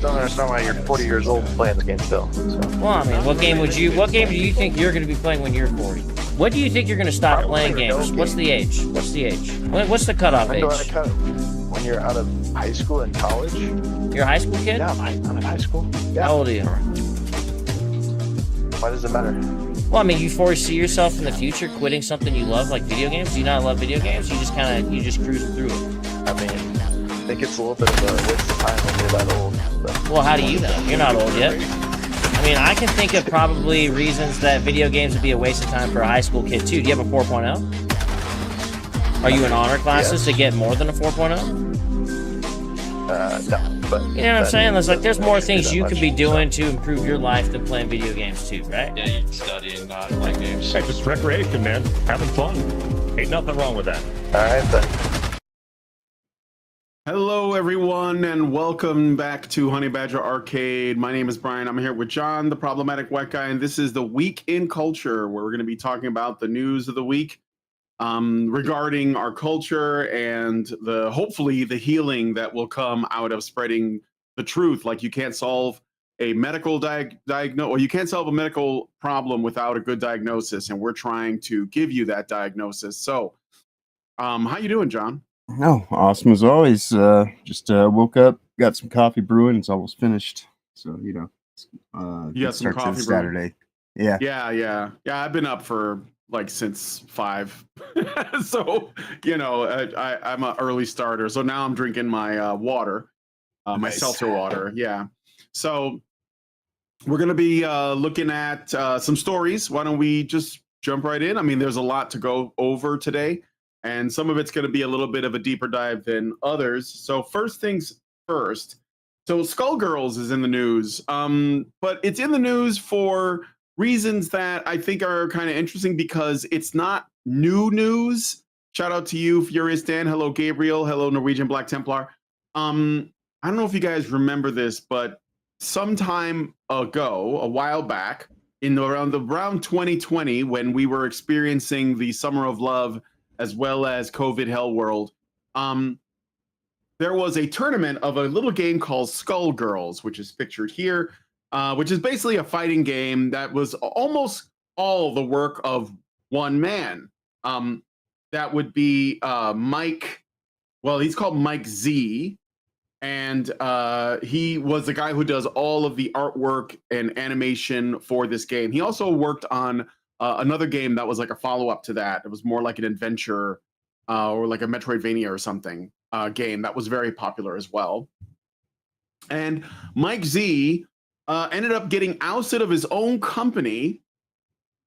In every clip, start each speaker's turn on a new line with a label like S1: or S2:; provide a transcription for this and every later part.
S1: don't understand why you're 40 years old and playing the game still. So.
S2: Well, I mean, what game do you think you're going to be playing when you're 40? What do you think you're going to stop playing games? What's the age? What's the cutoff age?
S1: When you're out of high school and college.
S2: You're a high school kid?
S1: Yeah, I'm in high school. Yeah.
S2: How old are you?
S1: Why does it matter?
S2: Well, I mean, you foresee yourself in the future quitting something you love, like video games? Do you not love video games? You just cruise through it.
S1: I mean, I think it's a little bit of a waste of time when you're that old. But.
S2: Well, how do you know? You're not old yet. I mean, I can think of probably reasons that video games would be a waste of time for a high school kid, too. Do you have a 4.0? Are you in honor classes to get more than a 4.0?
S1: No, but...
S2: You know what I'm saying? There's more things you could be doing to improve your life than playing video games, too, right?
S3: Yeah, you studying, not playing games.
S4: Hey, just recreation, man. Having fun. Ain't nothing wrong with that.
S1: All right, then.
S5: Hello, everyone, and welcome back to Honey Badger Arcade. My name is Brian. I'm here with John, the problematic white guy, and this is the Week in Culture, where we're going to be talking about the news of the week regarding our culture and hopefully the healing that will come out of spreading the truth. Like, you can't solve a medical or you can't solve a medical problem without a good diagnosis, and we're trying to give you that diagnosis. So, how you doing, John?
S6: Oh, awesome as always. Just woke up, got some coffee brewing. It's almost finished. So, you know,
S5: you got some coffee
S6: Saturday.
S5: Yeah. Yeah. I've been up for since 5. So, you know, I'm an early starter. So now I'm drinking my water, my seltzer water. Yeah. So we're going to be looking at some stories. Why don't we just jump right in? I mean, there's a lot to go over today, and some of it's going to be a little bit of a deeper dive than others. So first things first. So Skullgirls is in the news, but it's in the news for reasons that I think are kind of interesting because it's not new news. Shout out to you, Furious Dan. Hello, Gabriel. Hello, Norwegian Black Templar. I don't know if you guys remember this, but sometime ago, a while back, around 2020, when we were experiencing the Summer of Love as well as COVID Hell World, there was a tournament of a little game called Skullgirls, which is pictured here. Which is basically a fighting game that was almost all the work of one man. That would be Mike. Well, he's called Mike Z, and he was the guy who does all of the artwork and animation for this game. He also worked on another game that was like a follow-up to that. It was more like an adventure or like a Metroidvania or something game that was very popular as well. And Mike Z ended up getting ousted of his own company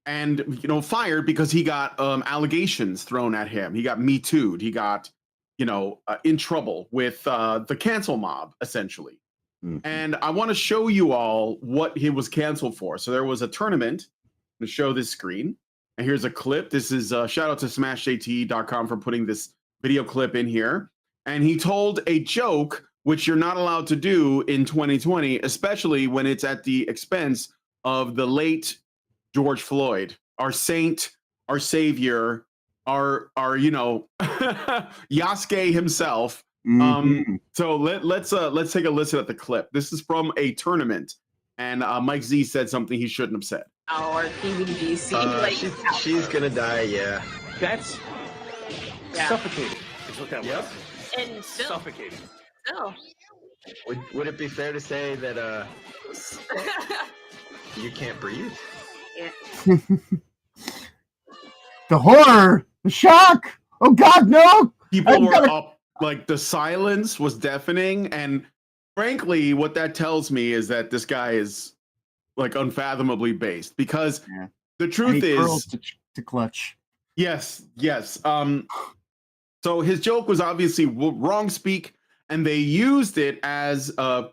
S5: and, you know, fired because he got allegations thrown at him. He got Me Too'd. He got, in trouble with the cancel mob, essentially. Mm-hmm. And I want to show you all what he was canceled for. So there was a tournament. I'm going to show this screen. And here's a clip. This is shout out to smashjt.com for putting this video clip in here. And he told a joke which you're not allowed to do in 2020, especially when it's at the expense of the late George Floyd, our saint, our savior, our Yasuke himself. Mm-hmm. So let's take a listen at the clip. This is from a tournament, and Mike Z said something he shouldn't have said.
S7: Our PvDC,
S8: she's gonna die. Yeah,
S4: that's suffocating. Is what that was.
S7: And still,
S4: suffocating.
S7: Still.
S8: Would it be fair to say that you can't breathe?
S7: Yeah.
S6: The horror, the shock. Oh God, no!
S5: People were up, like the silence was deafening, and frankly, what that tells me is that this guy is like unfathomably based. Because the truth is,
S6: to clutch.
S5: Yes. So his joke was obviously wrong speak. And they used it as a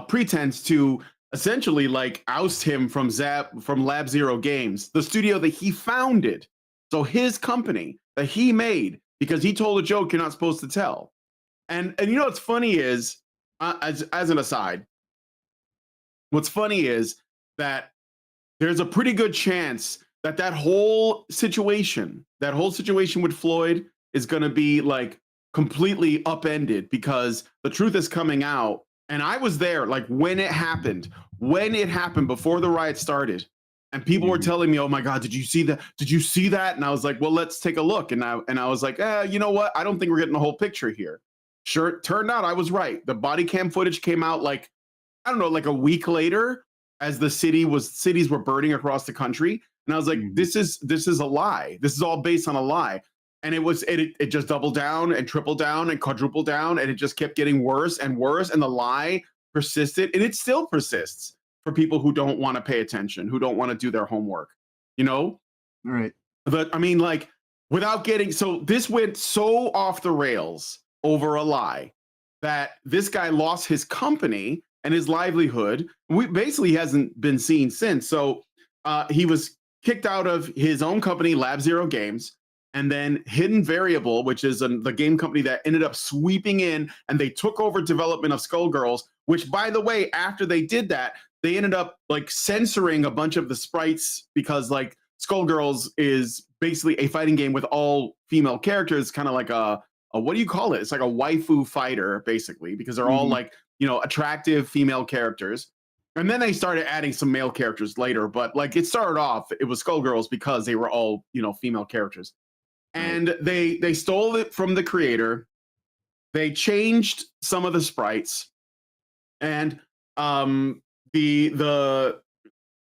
S5: pretense to essentially like oust him from Lab Zero Games, the studio that he founded. So his company that he made because he told a joke you're not supposed to tell. And you know what's funny is, as an aside, what's funny is that there's a pretty good chance that whole situation with Floyd is going to be like completely upended because the truth is coming out And I was there, like when it happened before the riot started. And people were telling me, "Oh my God, did you see that? Did you see that?" And I was like, "Well, let's take a look." And I was like, "You know what? I don't think we're getting the whole picture here." Sure, it turned out I was right. The body cam footage came out like, I don't know, like a week later, as the cities were burning across the country. And I was like, this is a lie. This is all based on a lie. And it just doubled down and tripled down and quadrupled down, and it just kept getting worse and worse. And the lie persisted, and it still persists for people who don't want to pay attention, who don't want to do their homework, you know?
S6: Right.
S5: But I mean, like, without getting, so this went so off the rails over a lie that this guy lost his company and his livelihood. He hasn't been seen since. So he was kicked out of his own company, Lab Zero Games, and then Hidden Variable, which is the game company that ended up sweeping in, and they took over development of Skullgirls, which, by the way, after they did that, they ended up like censoring a bunch of the sprites because like Skullgirls is basically a fighting game with all female characters, kind of like a what do you call it? It's like a waifu fighter, basically, because they're all like, you know, attractive female characters. And then they started adding some male characters later, but like it started off, it was Skullgirls because they were all, you know, female characters. And they stole it from the creator. They changed some of the sprites, and and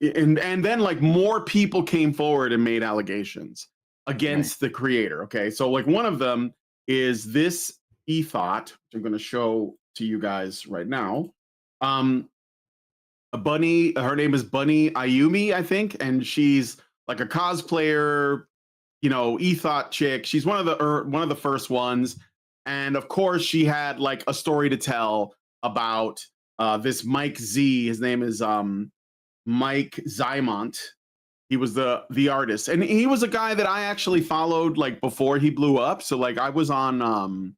S5: then like more people came forward and made allegations against the creator. Okay, so like one of them is this ethot, which I'm going to show to you guys right now. A bunny, her name is Bunny Ayumi, I think, and she's like a cosplayer, you know, ethot chick. She's one of the first ones, and of course she had like a story to tell about this Mike Z. His name is Mike Zymont. He was the artist, and he was a guy that I actually followed like before he blew up. So like I was on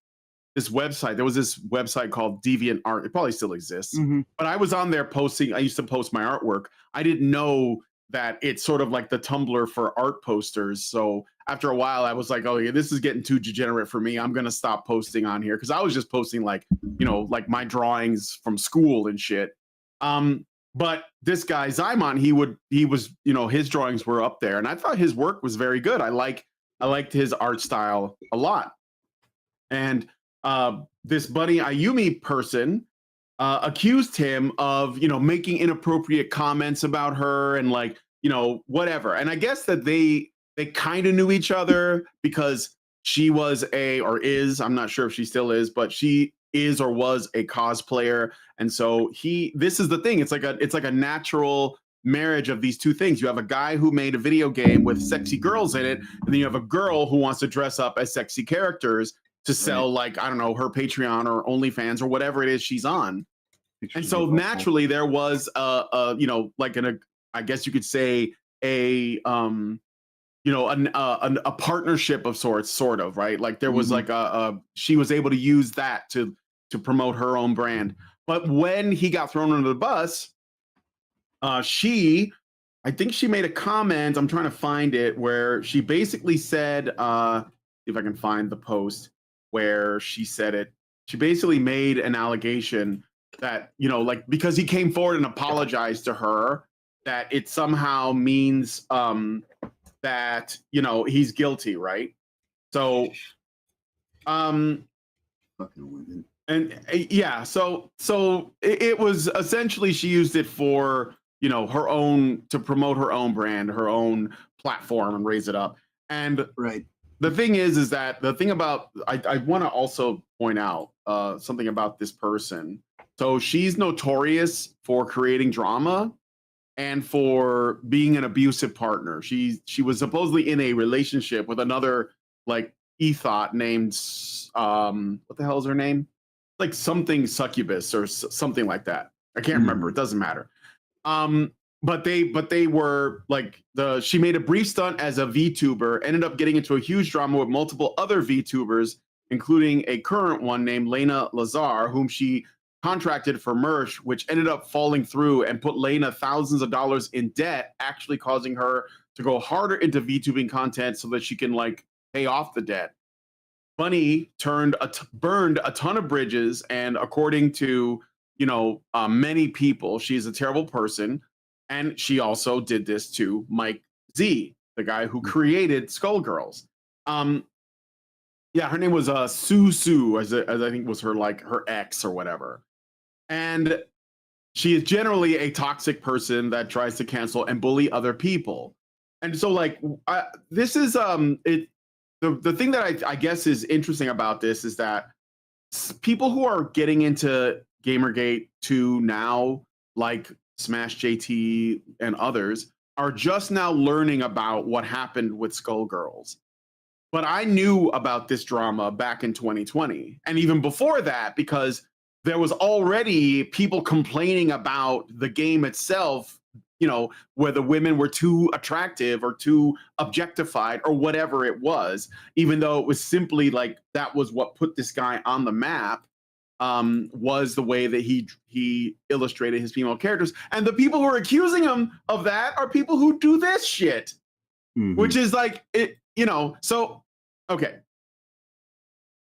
S5: this website. There was this website called DeviantArt. It probably still exists, but I was on there posting. I used to post my artwork. I didn't know that it's sort of like the Tumblr for art posters. So after a while, I was like, oh yeah, this is getting too degenerate for me. I'm gonna stop posting on here, because I was just posting like, you know, like my drawings from school and shit. But this guy Zymon, he was, you know, his drawings were up there, and I thought his work was very good. I liked his art style a lot. And this Bunny Ayumi person accused him of, you know, making inappropriate comments about her and like, you know, whatever. And I guess that they kind of knew each other because she was or is, I'm not sure if she still is, but she is or was a cosplayer. And so this is the thing. It's like a natural marriage of these two things. You have a guy who made a video game with sexy girls in it, and then you have a girl who wants to dress up as sexy characters to sell, like, I don't know, her Patreon or OnlyFans or whatever it is she's on. And so naturally there was you know, like I guess you could say a you know, a partnership of sorts, sort of, right? Like there was like she was able to use that to promote her own brand. But when he got thrown under the bus, I think she made a comment, I'm trying to find it, where she basically said, see if I can find the post where she said it. She basically made an allegation that, you know, like, because he came forward and apologized to her, that it somehow means that, you know, he's guilty, right? So fucking women. And yeah, so it was essentially, she used it for, you know, her own, to promote her own brand, her own platform, and raise it up. And the thing is that the thing about, I want to also point out something about this person. So she's notorious for creating drama and for being an abusive partner. She was supposedly in a relationship with another like ethot named what the hell is her name? Like something succubus or something like that. I can't remember. It doesn't matter. But they were like, she made a brief stunt as a VTuber, ended up getting into a huge drama with multiple other VTubers, including a current one named Lena Lazar, whom she contracted for merch, which ended up falling through and put Lena thousands of dollars in debt, actually causing her to go harder into VTubing content so that she can like pay off the debt. Bunny burned a ton of bridges, and according to many people. She's a terrible person, and she also did this to Mike Z, the guy who created Skullgirls. Yeah, her name was Sue, as I think was her ex or whatever, and she is generally a toxic person that tries to cancel and bully other people. And so, this is it. The thing that I guess is interesting about this is that people who are getting into Gamergate 2 now, like Smash JT and others, are just now learning about what happened with Skullgirls. But I knew about this drama back in 2020, and even before that, because there was already people complaining about the game itself, where the women were too attractive or too objectified or whatever it was, even though it was simply that was what put this guy on the map, was the way that he illustrated his female characters. And the people who are accusing him of that are people who do this shit, which is so, okay.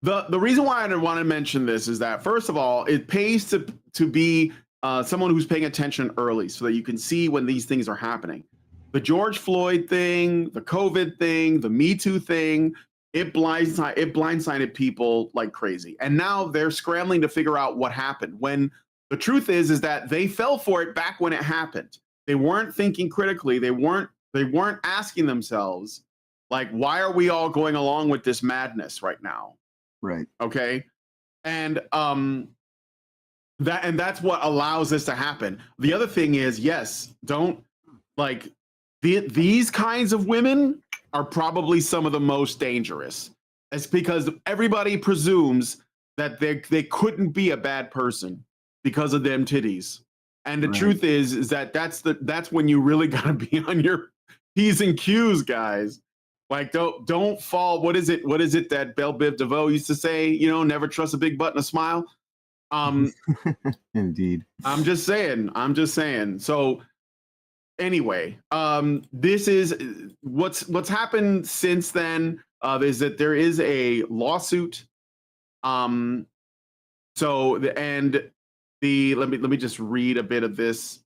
S5: The reason why I want to mention this is that, first of all, it pays to be someone who's paying attention early so that you can see when these things are happening. The George Floyd thing, the COVID thing, the Me Too thing, it blindsided people like crazy. And now they're scrambling to figure out what happened, when the truth is that they fell for it back when it happened. They weren't thinking critically. They weren't asking themselves, why are we all going along with this madness right now?
S6: Right.
S5: Okay. And that's what allows this to happen. The other thing is, yes, don't these kinds of women are probably some of the most dangerous. It's because everybody presumes that they couldn't be a bad person because of them titties. And the truth is that that's when you really gotta be on your P's and Q's, guys. Don't fall. What is it that Belle Biv DeVoe used to say? Never trust a big butt and a smile.
S6: Indeed.
S5: I'm just saying. So anyway, this is what's happened since then, is that there is a lawsuit. Let me just read a bit of this.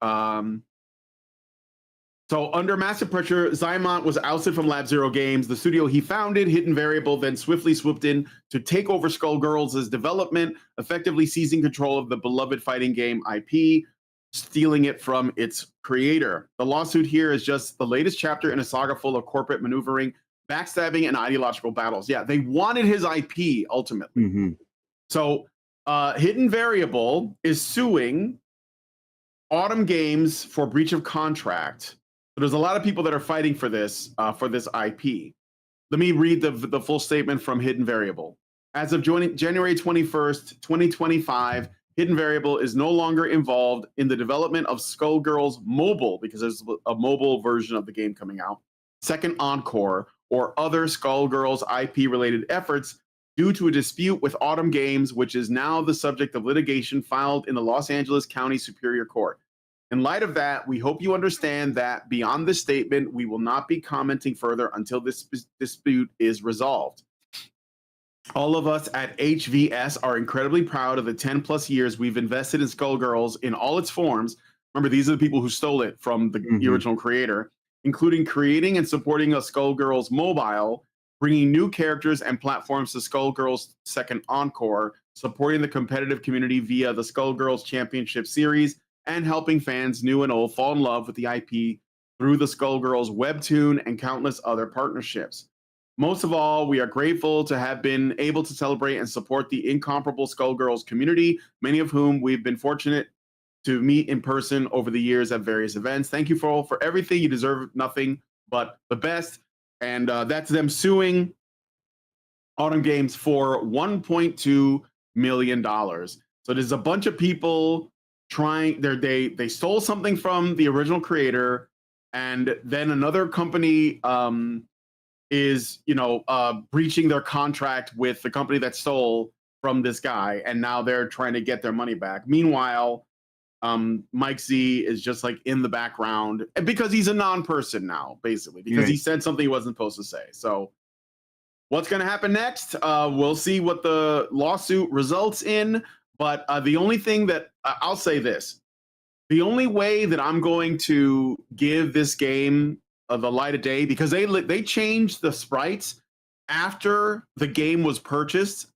S5: So under massive pressure, Zymont was ousted from Lab Zero Games, the studio he founded. Hidden Variable then swiftly swooped in to take over Skullgirls' development, effectively seizing control of the beloved fighting game IP, stealing it from its creator. The lawsuit here is just the latest chapter in a saga full of corporate maneuvering, backstabbing, and ideological battles. Yeah, they wanted his IP ultimately. So Hidden Variable is suing Autumn Games for breach of contract. So there's a lot of people that are fighting for this IP. Let me read the full statement from Hidden Variable. As of January 21st, 2025, Hidden Variable is no longer involved in the development of Skullgirls Mobile, because there's a mobile version of the game coming out, Second Encore, or other Skullgirls IP-related efforts due to a dispute with Autumn Games, which is now the subject of litigation filed in the Los Angeles County Superior Court. In light of that, we hope you understand that beyond this statement, we will not be commenting further until this dispute is resolved. All of us at HVS are incredibly proud of the 10 plus years we've invested in Skullgirls in all its forms. Remember, these are the people who stole it from the original creator, including creating and supporting a Skullgirls mobile, bringing new characters and platforms to Skullgirls Second Encore, supporting the competitive community via the Skullgirls Championship Series, and helping fans new and old fall in love with the IP through the Skullgirls webtoon and countless other partnerships. Most of all, we are grateful to have been able to celebrate and support the incomparable Skullgirls community, many of whom we've been fortunate to meet in person over the years at various events. Thank you for everything. You deserve nothing but the best. And that's them suing Autumn Games for $1.2 million. So there's a bunch of people they stole something from the original creator, and then another company is breaching their contract with the company that stole from this guy, and now they're trying to get their money back. Meanwhile, Mike Z is just in the background because he's a non-person now, basically, because he said something he wasn't supposed to say. So what's going to happen next? We'll see what the lawsuit results in. But the only thing that I'll say this. The only way that I'm going to give this game the light of day, because they changed the sprites after the game was purchased.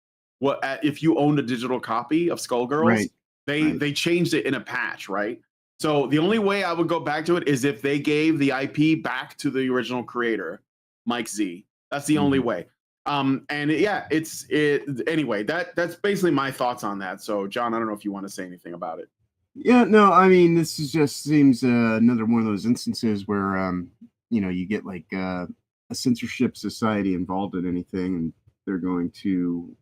S5: If you owned a digital copy of Skullgirls, they changed it in a patch, right? So the only way I would go back to it is if they gave the IP back to the original creator, Mike Z. That's the only way. Anyway, that's basically my thoughts on that. So John, I don't know if you want to say anything about it.
S6: Yeah, no, I mean, this is just seems another one of those instances where, you get like a censorship society involved in anything, and they're going to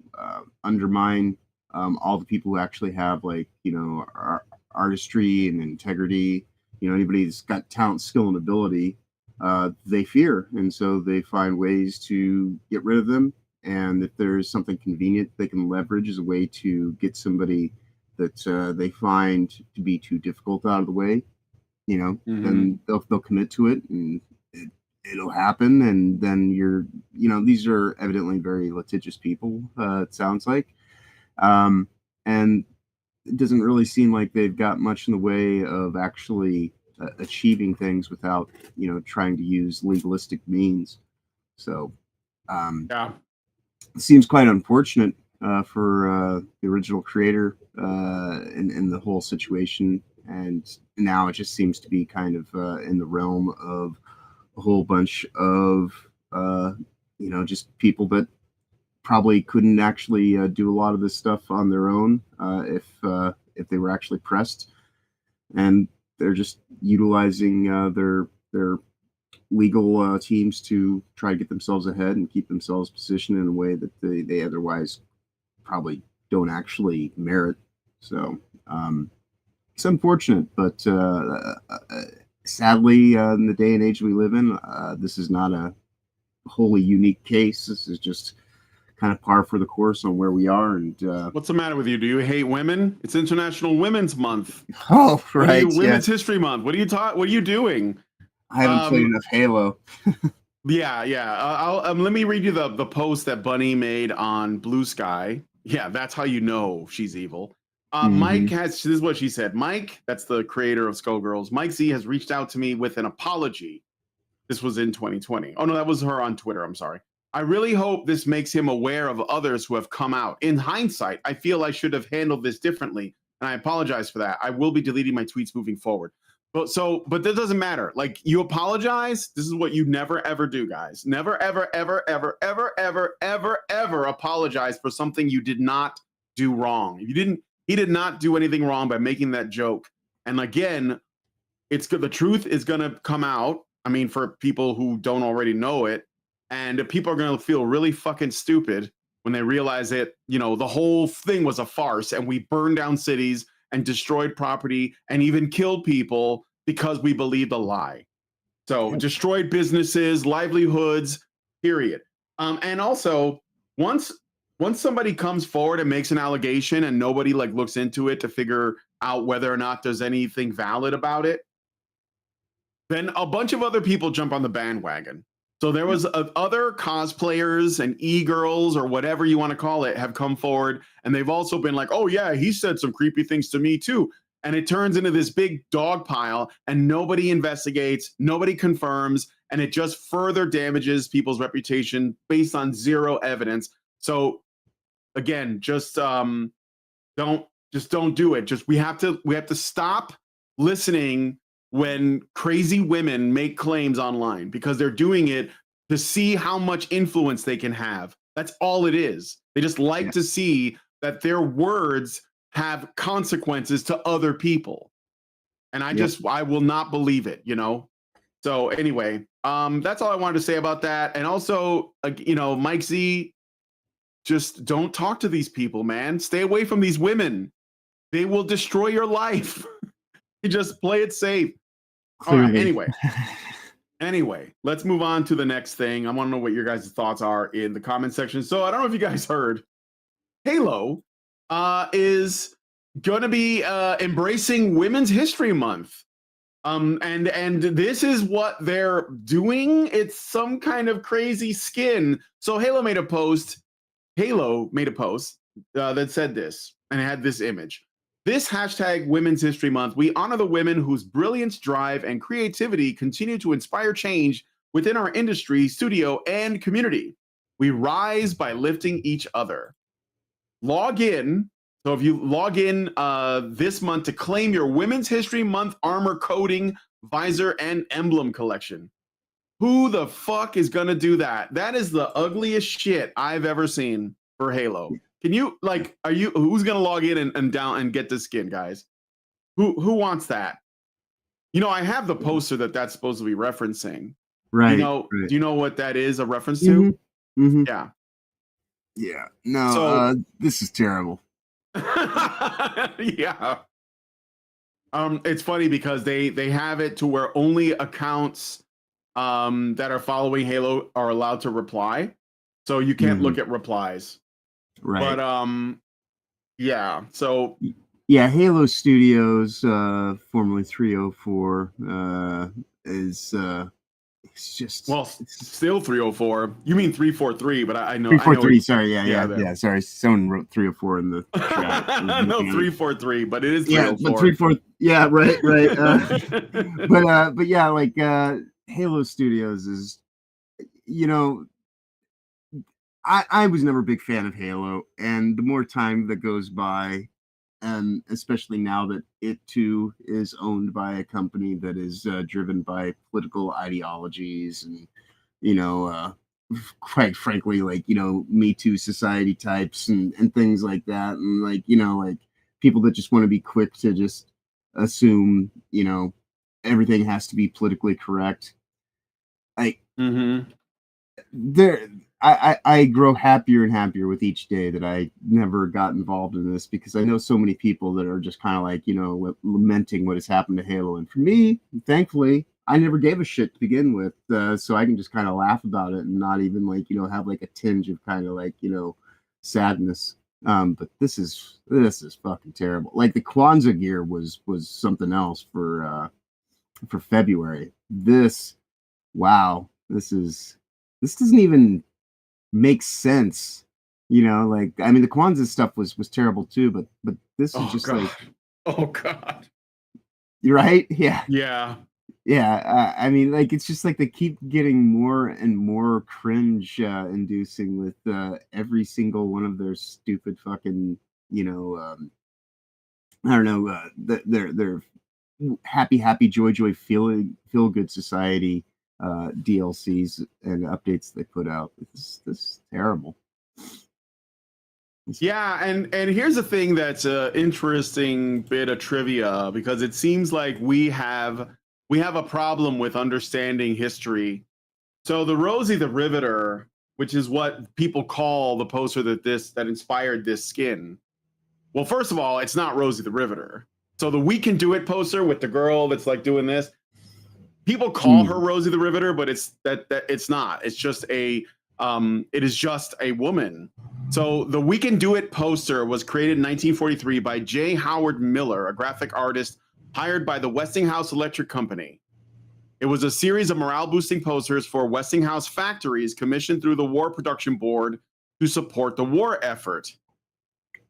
S6: undermine all the people who actually have like, artistry and integrity. Anybody that's got talent, skill, and ability, they fear, and so they find ways to get rid of them. And if there's something convenient they can leverage as a way to get somebody that they find to be too difficult out of the way, then they'll commit to it, and it'll happen. And then these are evidently very litigious people, it sounds like, and it doesn't really seem like they've got much in the way of actually achieving things without trying to use legalistic means. So it seems quite unfortunate for the original creator in the whole situation, and now it just seems to be kind of in the realm of a whole bunch of just people that probably couldn't actually do a lot of this stuff on their own if they were actually pressed, and they're just utilizing their legal teams to try to get themselves ahead and keep themselves positioned in a way that they otherwise probably don't actually merit. So it's unfortunate, but sadly, in the day and age we live in, this is not a wholly unique case. This is just kind of par for the course on where we are. And
S5: what's the matter with you? Do you hate women? It's International Women's Month.
S6: Oh, right.
S5: Women's History Month. What are you doing?
S6: I haven't played enough Halo.
S5: Let me read you the post that Bunny made on Blue Sky. Yeah, that's how you know she's evil. Mike this is what she said. Mike, that's the creator of Skullgirls, Mike Z has reached out to me with an apology. This was in 2020. Oh no, that was her on Twitter. I'm sorry. I really hope this makes him aware of others who have come out. In hindsight, I feel I should have handled this differently, and I apologize for that. I will be deleting my tweets moving forward. But that doesn't matter. Like, you apologize. This is what you never ever do, guys. Never ever ever ever ever ever ever ever apologize for something you did not do wrong. He did not do anything wrong by making that joke. And again, it's good. The truth is going to come out. I mean, for people who don't already know it, and people are going to feel really fucking stupid when they realize that, the whole thing was a farce, and we burned down cities and destroyed property and even killed people because we believed a lie. So destroyed businesses, livelihoods, period. And also, once somebody comes forward and makes an allegation and nobody looks into it to figure out whether or not there's anything valid about it, then a bunch of other people jump on the bandwagon. So there was other cosplayers and e-girls or whatever you want to call it have come forward, and they've also been like, oh yeah, he said some creepy things to me too. And it turns into this big dog pile, and nobody investigates, nobody confirms, and it just further damages people's reputation based on zero evidence. So again, just don't do it. We have to stop listening when crazy women make claims online, because they're doing it to see how much influence they can have. That's all it is. They just like to see that their words have consequences to other people. And I will not believe it, So anyway, that's all I wanted to say about that. And also, Mike Z, just don't talk to these people, man. Stay away from these women. They will destroy your life. You just play it safe. All right, anyway, let's move on to the next thing. I want to know what your guys' thoughts are in the comment section. So I don't know if you guys heard, Halo is going to be embracing Women's History Month. And this is what they're doing. It's some kind of crazy skin. So Halo made a post that said this, and it had this image. This hashtag Women's History Month, we honor the women whose brilliance, drive, and creativity continue to inspire change within our industry, studio, and community. We rise by lifting each other. Log in. So if you log in this month to claim your Women's History Month armor coating, visor, and emblem collection. Who the fuck is gonna do that? That is the ugliest shit I've ever seen for Halo. Can you who's gonna log in and down and get this skin, guys? Who wants that? You know, I have the poster that's supposed to be referencing.
S6: Right.
S5: Do you know what that is a reference to?
S6: Mm-hmm. Mm-hmm.
S5: Yeah.
S6: Yeah. No,
S5: So-
S6: this is terrible.
S5: Yeah. It's funny because they have it to where only accounts that are following Halo are allowed to reply. So you can't look at replies.
S6: Right.
S5: But yeah. So
S6: yeah, Halo Studios, formerly 304, is it's just
S5: still 304. You mean 343? But I know
S6: 343. Sorry, yeah.
S5: that.
S6: Sorry, someone wrote 304 in the chat.
S5: No, 343, but it is 304.
S6: Yeah, but 34. Yeah, right. But yeah, like Halo Studios is, you know, I was never a big fan of Halo, and the more time that goes by, and especially now that it too is owned by a company that is driven by political ideologies and, you know, quite frankly, like, you know, Me Too society types and things like that, and like, you know, like people that just want to be quick to just assume, you know, everything has to be politically correct. Like I grow happier and happier with each day that I never got involved in this, because I know so many people that are just kind of like, you know, lamenting what has happened to Halo. And for me, thankfully, I never gave a shit to begin with. So I can just kind of laugh about it and not even like, you know, have like a tinge of kind of like, you know, sadness. But this is fucking terrible. Like the Kwanzaa gear was something else for February. Wow, this doesn't even makes sense, you know. Like, I mean, the Kwanzaa stuff was terrible too, but this is just
S5: God.
S6: like,
S5: oh god,
S6: you're right. I mean, like, it's just like they keep getting more and more cringe inducing with every single one of their stupid fucking, you know, I don't know, their happy joy feel good society DLCs and updates they put out. This is terrible.
S5: Yeah, and here's the thing that's an interesting bit of trivia, because it seems like we have a problem with understanding history. So the Rosie the Riveter, which is what people call the poster that inspired this skin. Well, first of all, it's not Rosie the Riveter. So the We Can Do It poster with the girl that's like doing this, people call her Rosie the Riveter, but it's not. It's just it is just a woman. So the We Can Do It poster was created in 1943 by J. Howard Miller, a graphic artist hired by the Westinghouse Electric Company. It was a series of morale-boosting posters for Westinghouse factories commissioned through the War Production Board to support the war effort.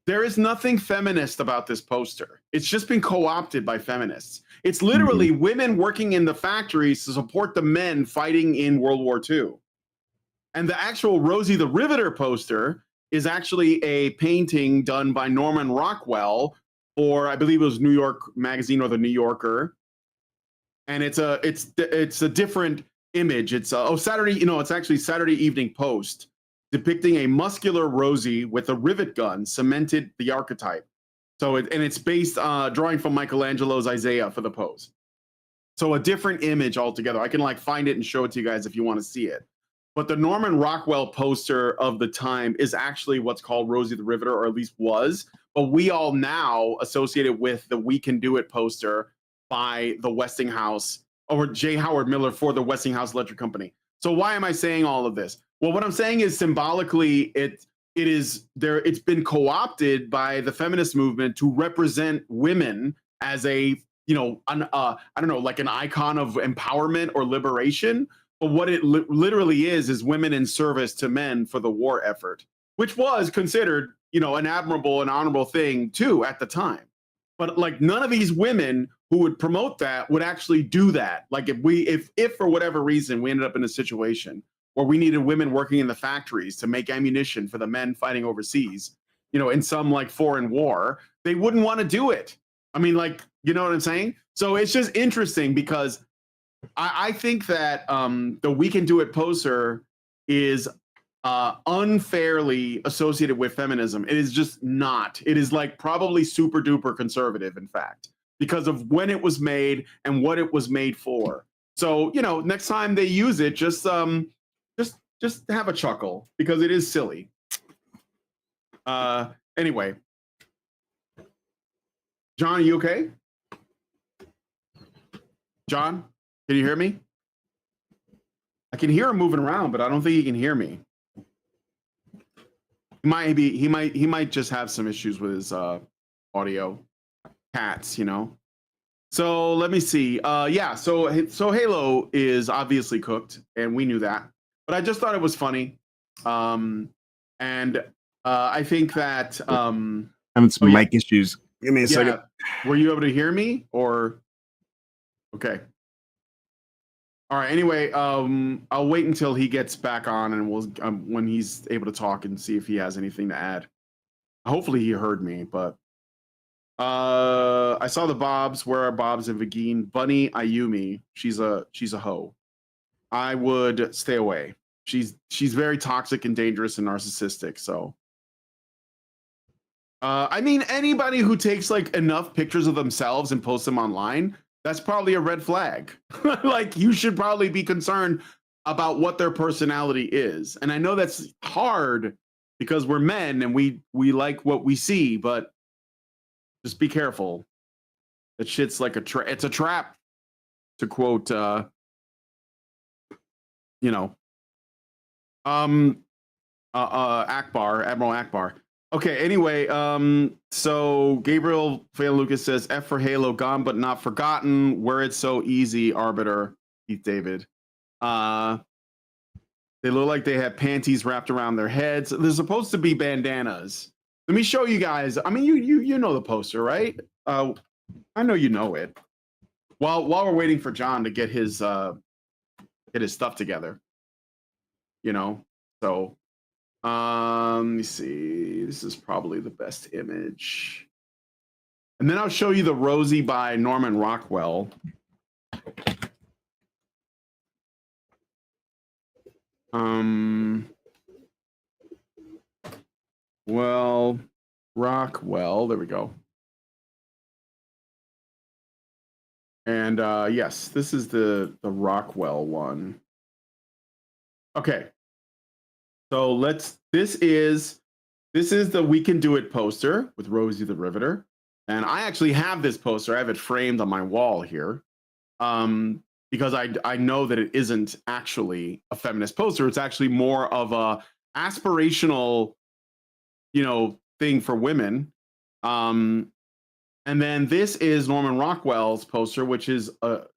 S5: There is nothing feminist about this poster. It's just been co-opted by feminists. It's literally women working in the factories to support the men fighting in World War II. And the actual Rosie the Riveter poster is actually a painting done by Norman Rockwell for, I believe it was New York Magazine or the New Yorker. And it's a different image. It's Saturday, you know, it's actually Saturday Evening Post, depicting a muscular Rosie with a rivet gun cemented the archetype. So it's based drawing from Michelangelo's Isaiah for the pose. So a different image altogether. I can like find it and show it to you guys if you want to see it. But the Norman Rockwell poster of the time is actually what's called Rosie the Riveter, or at least was. But we all now associate it with the We Can Do It poster by the Westinghouse, or J. Howard Miller for the Westinghouse Electric Company. So why am I saying all of this? Well, what I'm saying is symbolically, it's been co-opted by the feminist movement to represent women as a, you know, I don't know, like an icon of empowerment or liberation. But what it literally is women in service to men for the war effort, which was considered, you know, an admirable and honorable thing too at the time. But like none of these women who would promote that would actually do that. Like if for whatever reason we ended up in a situation where we needed women working in the factories to make ammunition for the men fighting overseas, you know, in some like foreign war, they wouldn't want to do it. I mean, like, you know what I'm saying? So it's just interesting because I think that the We Can Do It poster is unfairly associated with feminism. It is just not. It is like probably super duper conservative, in fact, because of when it was made and what it was made for. So, you know, next time they use it, just have a chuckle because it is silly. Anyway, John, are you okay? John, can you hear me? I can hear him moving around, but I don't think he can hear me. He might just have some issues with his audio. Cats, you know. So let me see. Yeah, so Halo is obviously cooked, and we knew that. But I just thought it was funny. And I think that
S6: having some mic issues. Give me a second.
S5: Were you able to hear me or okay? All right. Anyway, I'll wait until he gets back on, and we'll when he's able to talk and see if he has anything to add. Hopefully, he heard me. But I saw the Bobs. Where are Bobs and Vagine? Bunny Ayumi. She's a hoe. I would stay away. She's very toxic and dangerous and narcissistic. So, I mean, anybody who takes like enough pictures of themselves and posts them online, that's probably a red flag. Like you should probably be concerned about what their personality is. And I know that's hard because we're men and we like what we see, but just be careful. That shit's like it's a trap, to quote you know, Akbar, Admiral Akbar. Okay, anyway, so Gabriel Lucas says F for Halo, gone but not forgotten. Where it's so easy, Arbiter, Keith David. They look like they have panties wrapped around their heads. They're supposed to be bandanas. Let me show you guys. I mean, you know the poster, right? I know you know it. While we're waiting for John to get his stuff together, you know. So, let me see. This is probably the best image. And then I'll show you the Rosie by Norman Rockwell. Well, Rockwell, there we go. And yes, this is the Rockwell one. Okay. So this is the We Can Do It poster with Rosie the Riveter. And I actually have this poster. I have it framed on my wall here. Because I know that it isn't actually a feminist poster. It's actually more of a aspirational, you know, thing for women. And then this is Norman Rockwell's poster, which is the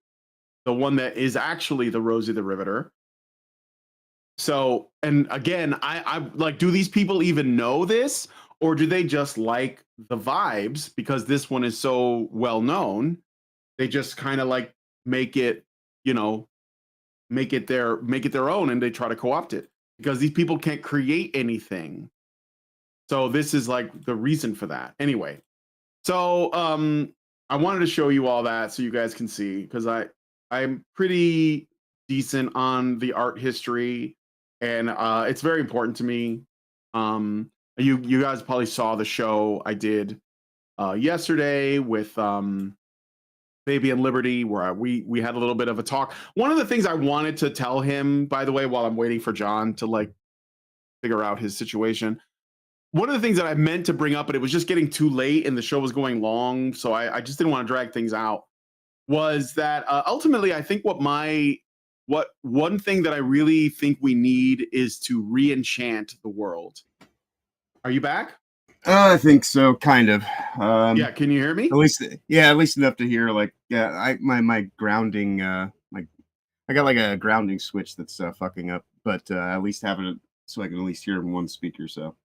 S5: one that is actually the Rosie the Riveter. So, and again, I like, do these people even know this, or do they just like the vibes because this one is so well known? They just kind of like make it, you know, make it their own, and they try to co-opt it because these people can't create anything. So this is like the reason for that. Anyway, so I wanted to show you all that so you guys can see, because I'm pretty decent on the art history, and it's very important to me. You guys probably saw the show I did yesterday with Baby and Liberty, where we had a little bit of a talk. One of the things I wanted to tell him, by the way, while I'm waiting for John to like figure out his situation, one of the things that I meant to bring up, but it was just getting too late and the show was going long, so I just didn't want to drag things out, was that ultimately I think one thing that I really think we need is to re-enchant the world. Are you back?
S6: I think so, kind of.
S5: Yeah, can you hear me?
S6: At least enough to hear. Like, yeah, my grounding, I got like a grounding switch that's fucking up, but at least having it so I can at least hear in one speaker. So.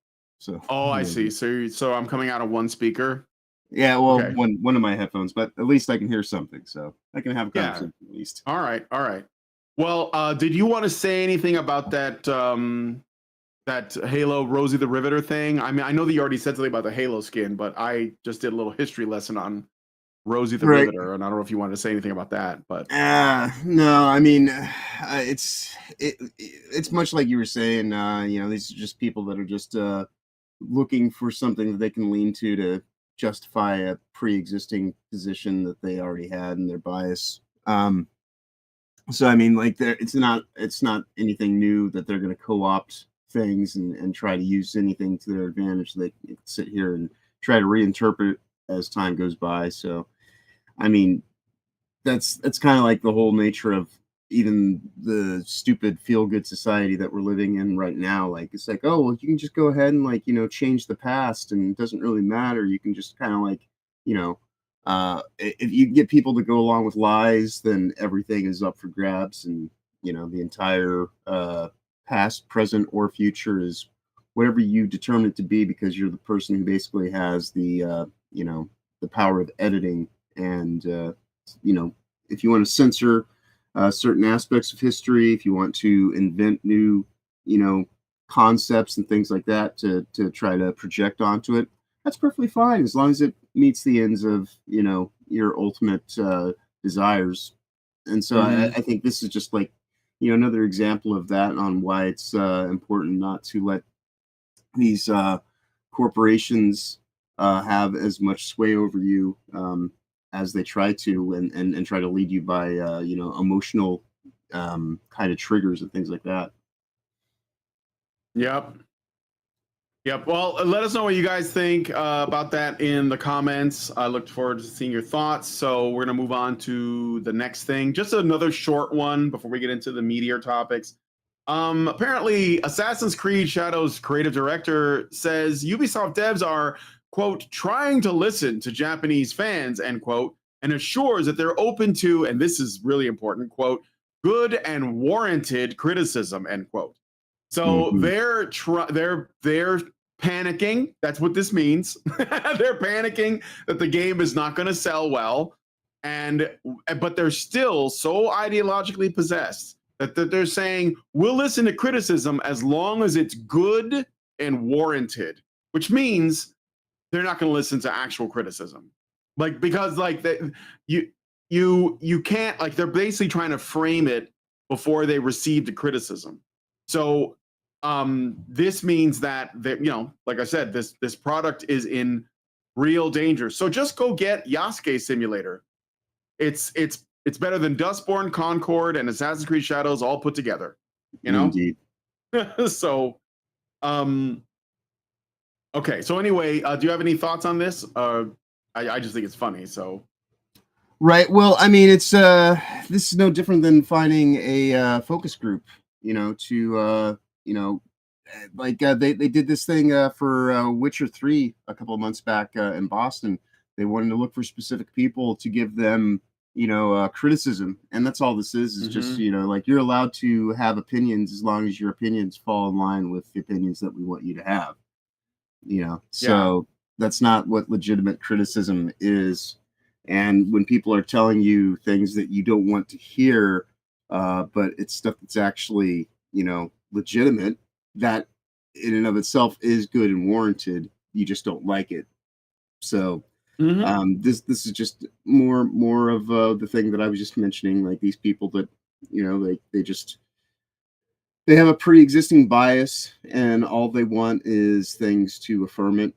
S5: Oh, I see. So I'm coming out of one speaker.
S6: Yeah, well,
S5: Okay.
S6: one of my headphones, but at least I can hear something, so I can have a
S5: Yeah.
S6: conversation at least.
S5: All right. All right. Well, did you want to say anything about that that Halo Rosie the Riveter thing? I mean, I know that you already said something about the Halo skin, but I just did a little history lesson on Rosie the
S6: Right.
S5: Riveter, and I don't know if you wanted to say anything about that, but
S6: No, I mean, it's much like you were saying. These are just people that are just looking for something that they can lean to justify a pre-existing position that they already had and their bias. So I mean, like, it's not anything new that they're going to co-opt things and try to use anything to their advantage. They can sit here and try to reinterpret as time goes by. So, I mean, that's kind of like the whole nature of even the stupid feel-good society that we're living in right now. Like, it's like, oh, well, you can just go ahead and, like, change the past, and it doesn't really matter. You can just kind of, like, if you get people to go along with lies, then everything is up for grabs, and the entire past, present, or future is whatever you determine it to be, because you're the person who basically has the the power of editing. And if you want to censor certain aspects of history, if you want to invent new concepts and things like that to try to project onto it, that's perfectly fine, as long as it meets the ends of your ultimate desires. And so I think this is just like another example of that, on why it's important not to let these corporations have as much sway over you as they try to, and try to lead you by emotional kind of triggers and things like that.
S5: Yep. Yep. Well, let us know what you guys think about that in the comments. I look forward to seeing your thoughts. So we're going to move on to the next thing. Just another short one before we get into the meatier topics. Apparently, Assassin's Creed Shadows creative director says Ubisoft devs are, quote, trying to listen to Japanese fans, end quote, and assures that they're open to, and this is really important, quote, good and warranted criticism, end quote. So they're panicking. That's what this means. They're panicking that the game is not going to sell well, but they're still so ideologically possessed that they're saying we'll listen to criticism as long as it's good and warranted, which means they're not going to listen to actual criticism, because you can't, like, they're basically trying to frame it before they receive the criticism. So this means that like I said, this product is in real danger. So just go get Yasuke Simulator. It's better than Dustborn, Concord, and Assassin's Creed Shadows all put together.
S6: Indeed.
S5: So, okay. So anyway, do you have any thoughts on this? I just think it's funny. So.
S6: Right. Well, I mean, it's this is no different than finding a focus group, to they did this thing for Witcher 3 a couple of months back in Boston. They wanted to look for specific people to give them criticism, and that's all this is just like, you're allowed to have opinions as long as your opinions fall in line with the opinions that we want you to have. So that's not what legitimate criticism is. And when people are telling you things that you don't want to hear, but it's stuff that's actually legitimate, that in and of itself is good and warranted, you just don't like it. So this is just more of the thing that I was just mentioning, like these people that they have a pre-existing bias, and all they want is things to affirm it.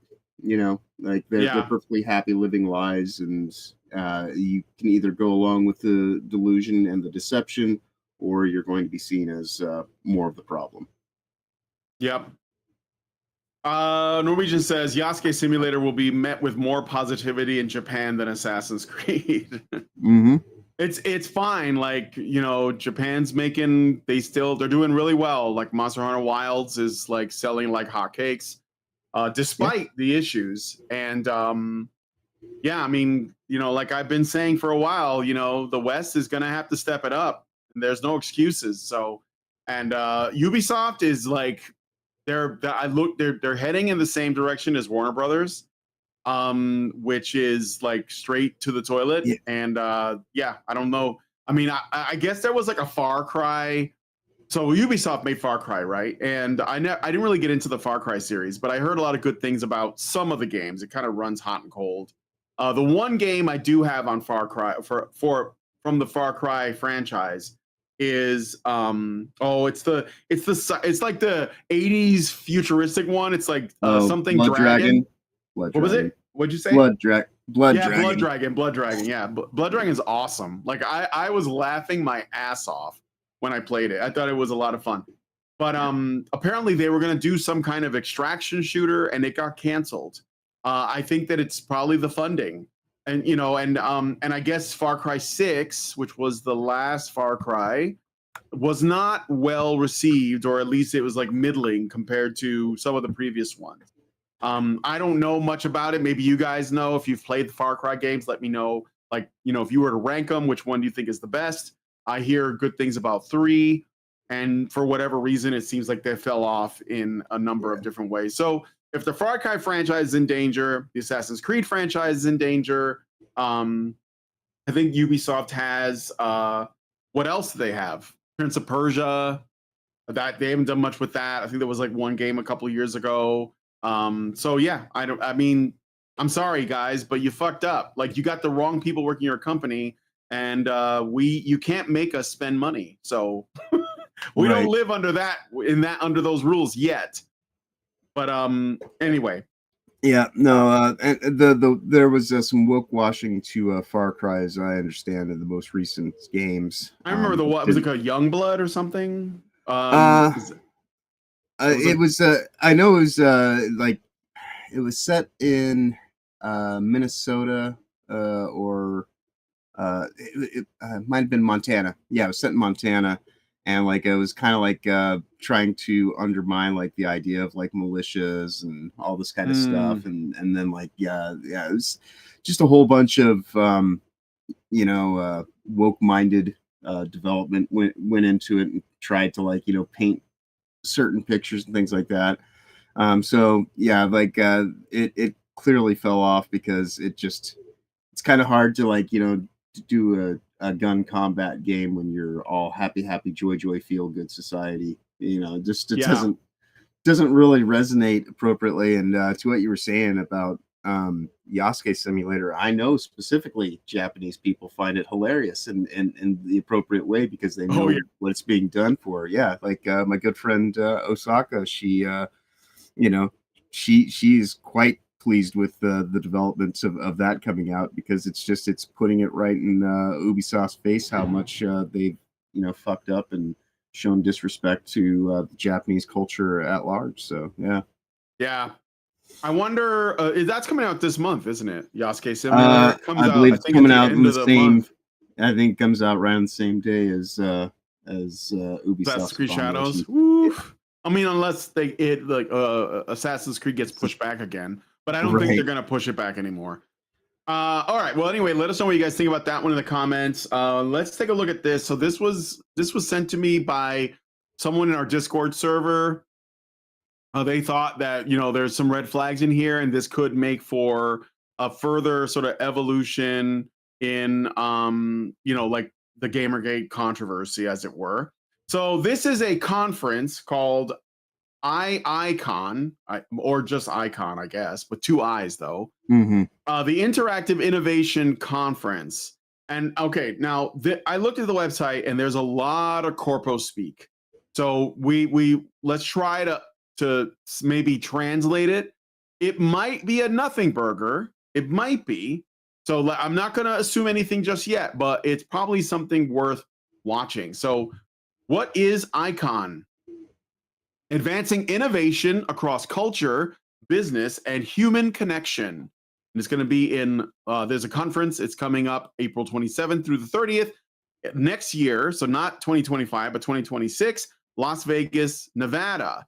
S6: Like they're perfectly happy living lies, and you can either go along with the delusion and the deception, or you're going to be seen as more of the problem.
S5: Yep. Norwegian says Yasuke Simulator will be met with more positivity in Japan than Assassin's Creed. It's fine. Like, Japan's they're doing really well. Like Monster Hunter Wilds is like selling like hotcakes, despite the issues. And I mean, like I've been saying for a while, the West is gonna have to step it up. And there's no excuses. So, and Ubisoft is like, they're heading in the same direction as Warner Brothers. which is like straight to the toilet.
S6: Yeah.
S5: And yeah, I don't know. I mean, I guess there was like a Far Cry. So Ubisoft made Far Cry, right? And I didn't really get into the Far Cry series, but I heard a lot of good things about some of the games. It kind of runs hot and cold. The one game I do have on Far Cry from the Far Cry franchise is it's like the 80s futuristic one. It's like something
S6: Blood
S5: Dragon.
S6: Blood
S5: What was
S6: Dragon.
S5: it? What'd you say?
S6: Blood Dragon.
S5: Blood Dragon. Yeah, Blood Dragon is awesome. Like I was laughing my ass off when I played it. I thought it was a lot of fun. But apparently they were gonna do some kind of extraction shooter and it got canceled. I think that it's probably the funding. And and I guess Far Cry 6, which was the last Far Cry, was not well received, or at least it was like middling compared to some of the previous ones. I don't know much about it. Maybe you guys know. If you've played the Far Cry games, let me know. Like, if you were to rank them, which one do you think is the best? I hear good things about 3, and for whatever reason, it seems like they fell off in a number of different ways. So if the Far Cry franchise is in danger, the Assassin's Creed franchise is in danger. I think Ubisoft has what else do they have? Prince of Persia. That they haven't done much with that. I think there was like one game a couple of years ago. So yeah, I'm sorry guys, but you fucked up. Like, you got the wrong people working your company, and you can't make us spend money. So we don't live under those rules yet. But anyway.
S6: Yeah, no, there was some woke washing to Far Cry, as I understand, in the most recent games.
S5: I remember was it called Youngblood or something?
S6: It was I know it was like it was set in Minnesota or it might have been Montana. Yeah, it was set in Montana, and like it was kind of like trying to undermine like the idea of like militias and all this kind of stuff, and then like it was just a whole bunch of woke-minded development went into it and tried to like paint certain pictures and things like that. So yeah, like it clearly fell off because it's kind of hard to like to do a gun combat game when you're all happy joy feel good society. It doesn't really resonate appropriately. And to what you were saying about Yasuke Simulator, I know specifically Japanese people find it hilarious in the appropriate way because they know what it's being done for. Yeah, like my good friend Osaka, she she's quite pleased with the developments of that coming out, because it's putting it right in Ubisoft's face how much they've fucked up and shown disrespect to the Japanese culture at large. So yeah. I
S5: wonder, that's coming out this month, isn't it? Yasuke Simulator
S6: I believe it's coming out in the same month. I think it comes out around the same day as Ubisoft's
S5: Assassin's Creed Shadows. I mean, unless Assassin's Creed gets pushed back again, but I don't think they're gonna push it back anymore. All right. Well, anyway, let us know what you guys think about that one in the comments. Let's take a look at this. So this was sent to me by someone in our Discord server. They thought that there's some red flags in here, and this could make for a further sort of evolution in like the Gamergate controversy, as it were. So this is a conference called Iicon, or just Icon, I guess, with 2 I's though.
S6: Mm-hmm.
S5: The Interactive Innovation Conference. And okay, now I looked at the website, and there's a lot of corpo speak. So we let's try to maybe translate it. It might be a nothing burger. It might be. So I'm not going to assume anything just yet, but it's probably something worth watching. So what is Iicon? Advancing innovation across culture, business, and human connection. And it's going to be in, there's a conference. It's coming up April 27th through the 30th next year. So not 2025, but 2026, Las Vegas, Nevada.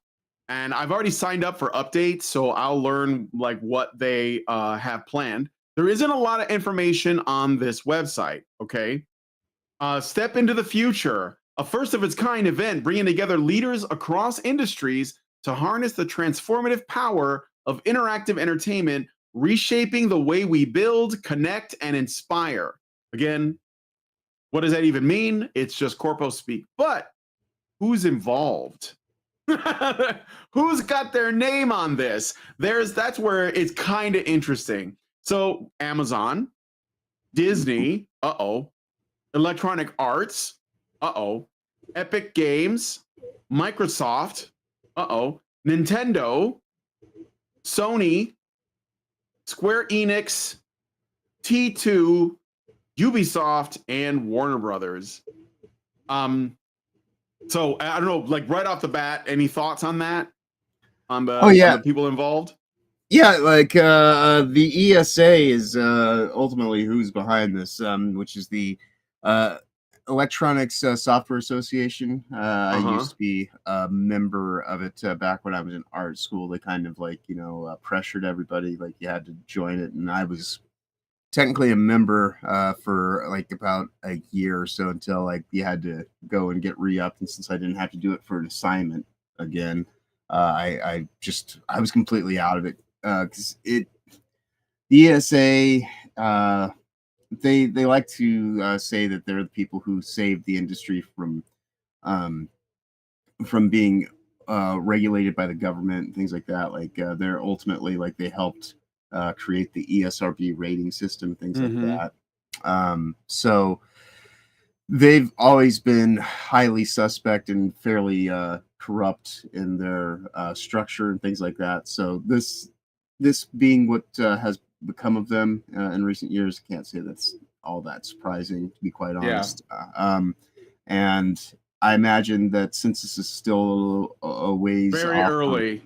S5: And I've already signed up for updates, so I'll learn like what they have planned. There isn't a lot of information on this website, okay? Step into the future, a first of its kind event bringing together leaders across industries to harness the transformative power of interactive entertainment reshaping the way we build, connect, and inspire. Again, what does that even mean? It's just corpo speak. But who's involved? Who's got their name on this? That's where it's kind of interesting. So Amazon, Disney, Electronic Arts, Epic Games, Microsoft, Nintendo, Sony, Square Enix, T2, Ubisoft, and Warner Brothers. So I don't know, like right off the bat, any thoughts on that? On the people involved?
S6: Yeah, like the ESA is ultimately who's behind this, which is the Electronics Software Association. I used to be a member of it back when I was in art school. They kind of like, pressured everybody, like you had to join it. And I was technically a member for like about a year or so until like you had to go and get re-upped. And since I didn't have to do it for an assignment again, I was completely out of it. Because the ESA, they like to say that they're the people who saved the industry from being regulated by the government and things like that. Like they're ultimately like they helped create the ESRB rating system, things like that. So they've always been highly suspect and fairly corrupt in their structure and things like that. So this being what has become of them in recent years, I can't say that's all that surprising, to be quite honest. And I imagine that since this is still a ways
S5: very
S6: off,
S5: early,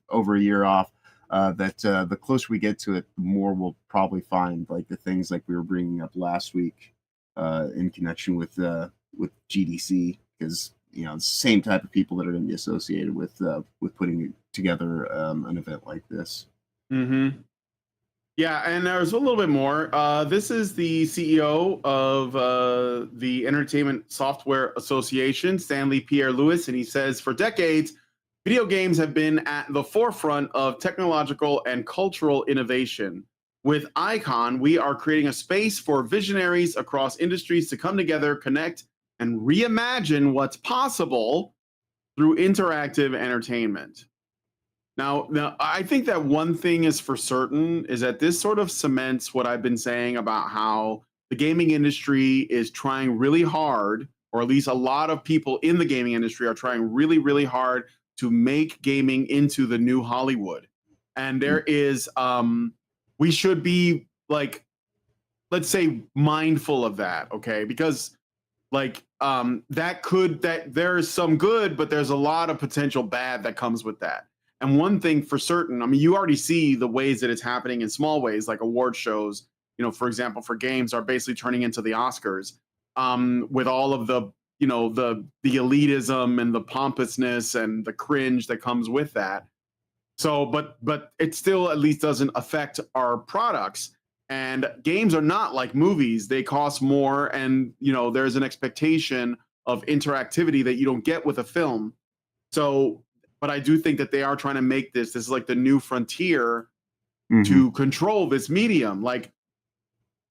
S6: over a year off, that the closer we get to it, the more we'll probably find like the things like we were bringing up last week in connection with GDC, because the same type of people that are going to be associated with putting together an event like this.
S5: Yeah, and there's a little bit more. This is the CEO of the Entertainment Software Association, Stanley Pierre Lewis, and he says, for decades, video games have been at the forefront of technological and cultural innovation. With Iicon, we are creating a space for visionaries across industries to come together, connect, and reimagine what's possible through interactive entertainment. Now, I think that one thing is for certain is that this sort of cements what I've been saying about how the gaming industry is trying really hard, or at least a lot of people in the gaming industry are trying really, really hard to make gaming into the new Hollywood. And there is, we should be like, let's say, mindful of that, okay? Because like that there is some good, but there's a lot of potential bad that comes with that. And one thing for certain, I mean, you already see the ways that it's happening in small ways, like award shows, for example, for games are basically turning into the Oscars, with all of the, the elitism and the pompousness and the cringe that comes with that. So, but it still at least doesn't affect our products. And games are not like movies. They cost more, and, there's an expectation of interactivity that you don't get with a film. So, but I do think that they are trying to make this is like the new frontier to control this medium. Like,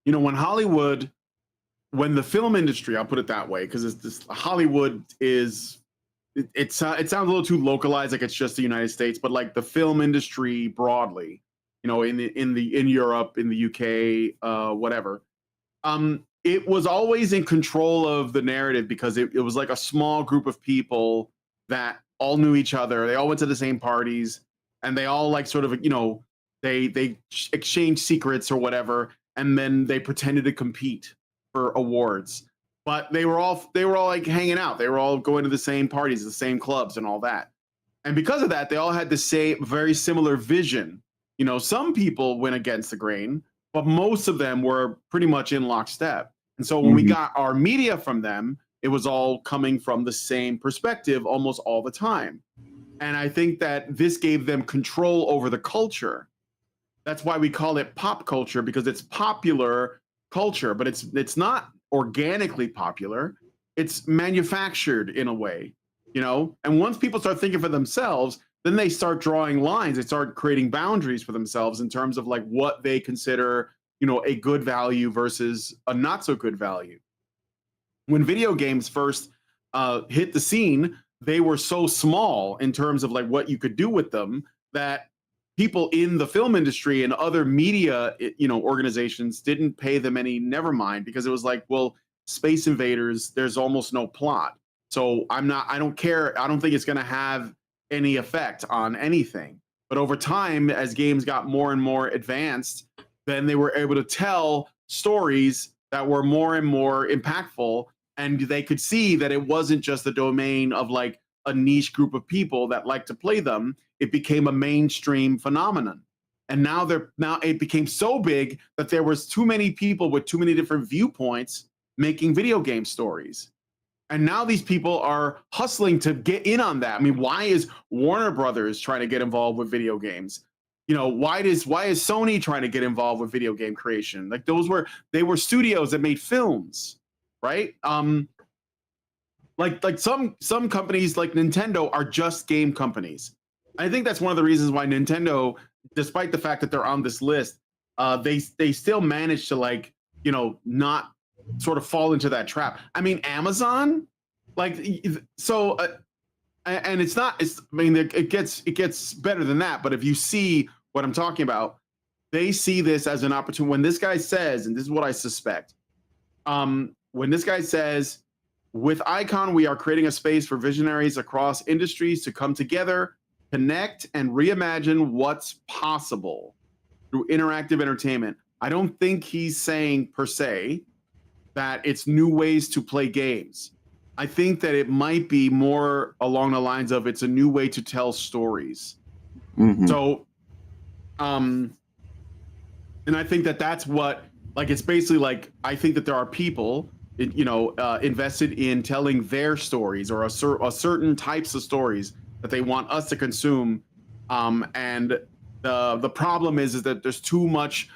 S5: when the film industry, I'll put it that way, because Hollywood is, it sounds a little too localized, like it's just the United States, but like the film industry broadly, in Europe, in the UK, whatever. It was always in control of the narrative because it was like a small group of people that all knew each other. They all went to the same parties, and they all like sort of, they exchanged secrets or whatever, and then they pretended to compete for awards. But they were all like hanging out. They were all going to the same parties, the same clubs, and all that. And because of that, they all had the same, very similar vision. Some people went against the grain, but most of them were pretty much in lockstep. And so when we got our media from them, it was all coming from the same perspective almost all the time. And I think that this gave them control over the culture. That's why we call it pop culture, because it's popular culture, but it's not organically popular. It's manufactured in a way, And once people start thinking for themselves, then they start drawing lines. They start creating boundaries for themselves in terms of like what they consider, you know, a good value versus a not so good value. When video games first hit the scene, they were so small in terms of like what you could do with them that people in the film industry and other media, you know, organizations didn't pay them any never mind, because it was like, well, Space Invaders, there's almost no plot. So I don't care. I don't think it's going to have any effect on anything. But over time, as games got more and more advanced, then they were able to tell stories that were more and more impactful. And they could see that it wasn't just the domain of like a niche group of people that like to play them. It became a mainstream phenomenon. And now it became so big that there was too many people with too many different viewpoints making video game stories. And now these people are hustling to get in on that. I mean, why is Warner Brothers trying to get involved with video games? You know, why is Sony trying to get involved with video game creation? Like they were studios that made films, right? Like some companies like Nintendo are just game companies. I think that's one of the reasons why Nintendo, despite the fact that they're on this list, they still manage to, like, you know, not sort of fall into that trap. I mean, Amazon, like, so, and it's not. I mean, it gets better than that. But if you see what I'm talking about, they see this as an opportunity. When this guy says, and this is what I suspect, when this guy says, with Iicon, we are creating a space for visionaries across industries to come together, connect, and reimagine what's possible through interactive entertainment. I don't think he's saying per se that it's new ways to play games. I think that it might be more along the lines of it's a new way to tell stories.
S6: Mm-hmm.
S5: So, and I think that that's what, like, it's basically like, I think that there are people, you know, invested in telling their stories or a certain types of stories that they want us to consume. And the problem is that there's too much,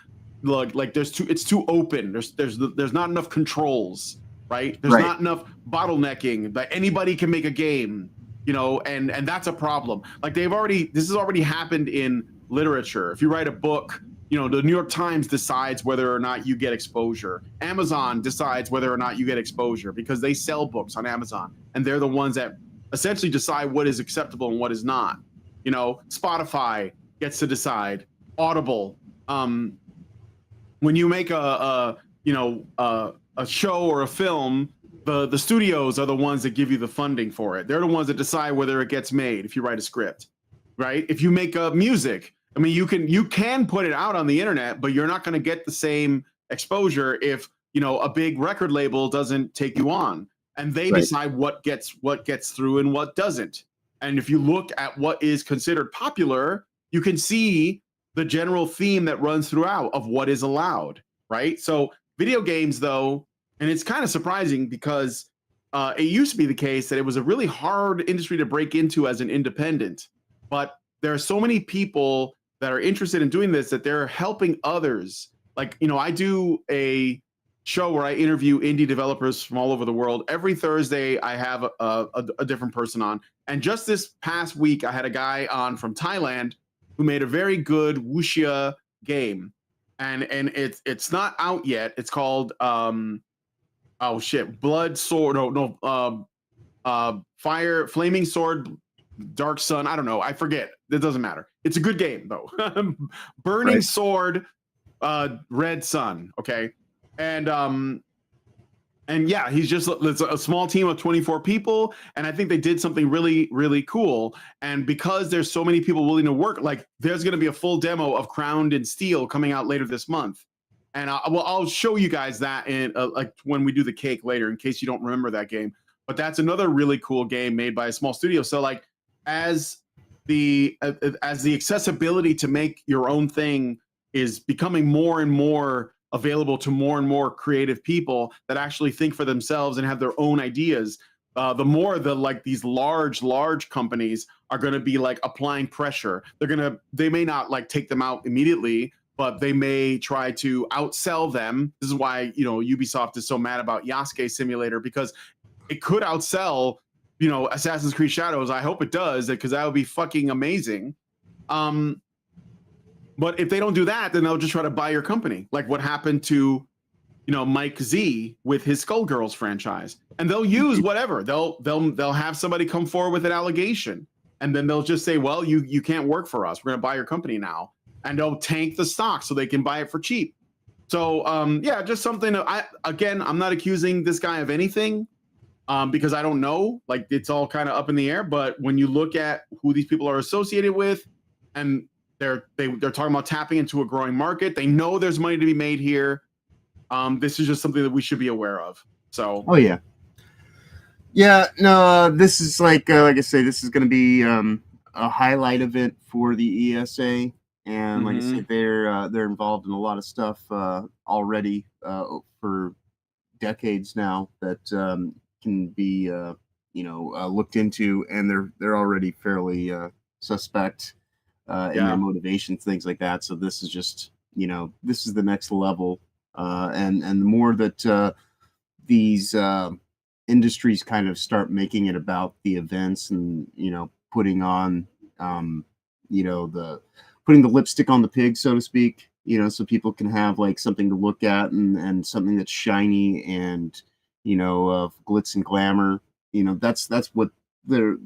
S5: it's too open. There's not enough controls, right? There's not enough bottlenecking that anybody can make a game, you know, and that's a problem. Like this has already happened in literature. If you write a book, you know, the New York Times decides whether or not you get exposure. Amazon decides whether or not you get exposure because they sell books on Amazon, and they're the ones that essentially decide what is acceptable and what is not. You know, Spotify gets to decide. Audible. When you make a show or a film, the studios are the ones that give you the funding for it. They're the ones that decide whether it gets made if you write a script, right? If you make music, I mean, you can put it out on the internet, but you're not going to get the same exposure if, you know, a big record label doesn't take you on, and they decide what gets through and what doesn't. And if you look at what is considered popular, you can see the general theme that runs throughout of what is allowed, right? So video games, though, and it's kind of surprising because it used to be the case that it was a really hard industry to break into as an independent, but there are so many people that are interested in doing this that they're helping others. Like, you know, I do a show where I interview indie developers from all over the world. Every Thursday, I have a different person on. And just this past week, I had a guy on from Thailand who made a very good wuxia game. And it's not out yet. It's called, Blood Sword, Fire, Flaming Sword, Dark Sun. I don't know. I forget. It doesn't matter. It's a good game, though. Burning Sword, Red Sun. Okay. And yeah, it's a small team of 24 people. And I think they did something really, really cool. And because there's so many people willing to work, like there's going to be a full demo of Crowned in Steel coming out later this month. And I'll show you guys that in like when we do the cake later, in case you don't remember that game. But that's another really cool game made by a small studio. So like as the accessibility to make your own thing is becoming more and more available to more and more creative people that actually think for themselves and have their own ideas, the more these large companies are going to be like applying pressure. They may not like take them out immediately, but they may try to outsell them. This is why, you know, Ubisoft is so mad about Yasuke Simulator, because it could outsell Assassin's Creed Shadows. I hope it does, because that would be fucking amazing. But if they don't do that, then they'll just try to buy your company, like what happened to Mike Z with his Skullgirls franchise, and they'll use whatever. They'll have somebody come forward with an allegation, and then they'll just say, well, you can't work for us, we're going to buy your company now, and they'll tank the stock so they can buy it for cheap. So just something. I'm not accusing this guy of anything, because I don't know, like, it's all kind of up in the air. But when you look at who these people are associated with, and they're talking about tapping into a growing market, they know there's money to be made here. This is just something that we should be aware of. So.
S6: Oh yeah. Yeah. No. This is like I say, this is going to be a highlight event for the ESA, and like I said, they're involved in a lot of stuff already for decades now that can be looked into, and they're already fairly suspect in their motivations, things like that. So this is just this is the next level. And the more that these industries kind of start making it about the events, and putting on putting the lipstick on the pig, so to speak, so people can have like something to look at, and something that's shiny and glitz and glamour. That's what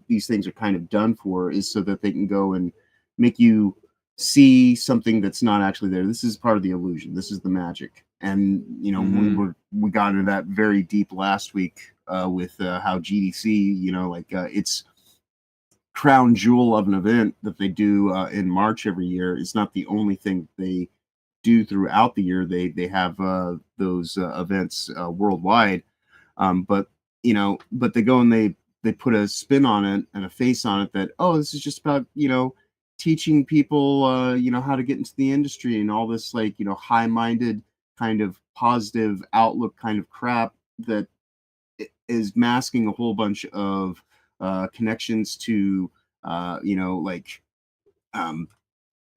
S6: these things are kind of done for, is so that they can go and make you see something that's not actually there. This is part of the illusion. This is the magic. And we got into that very deep last week with how GDC, its crown jewel of an event that they do in March every year is not the only thing they do throughout the year. They have those events worldwide, but they go and they put a spin on it and a face on it that, oh, this is just about teaching people how to get into the industry, and all this high-minded kind of positive outlook kind of crap that is masking a whole bunch of connections to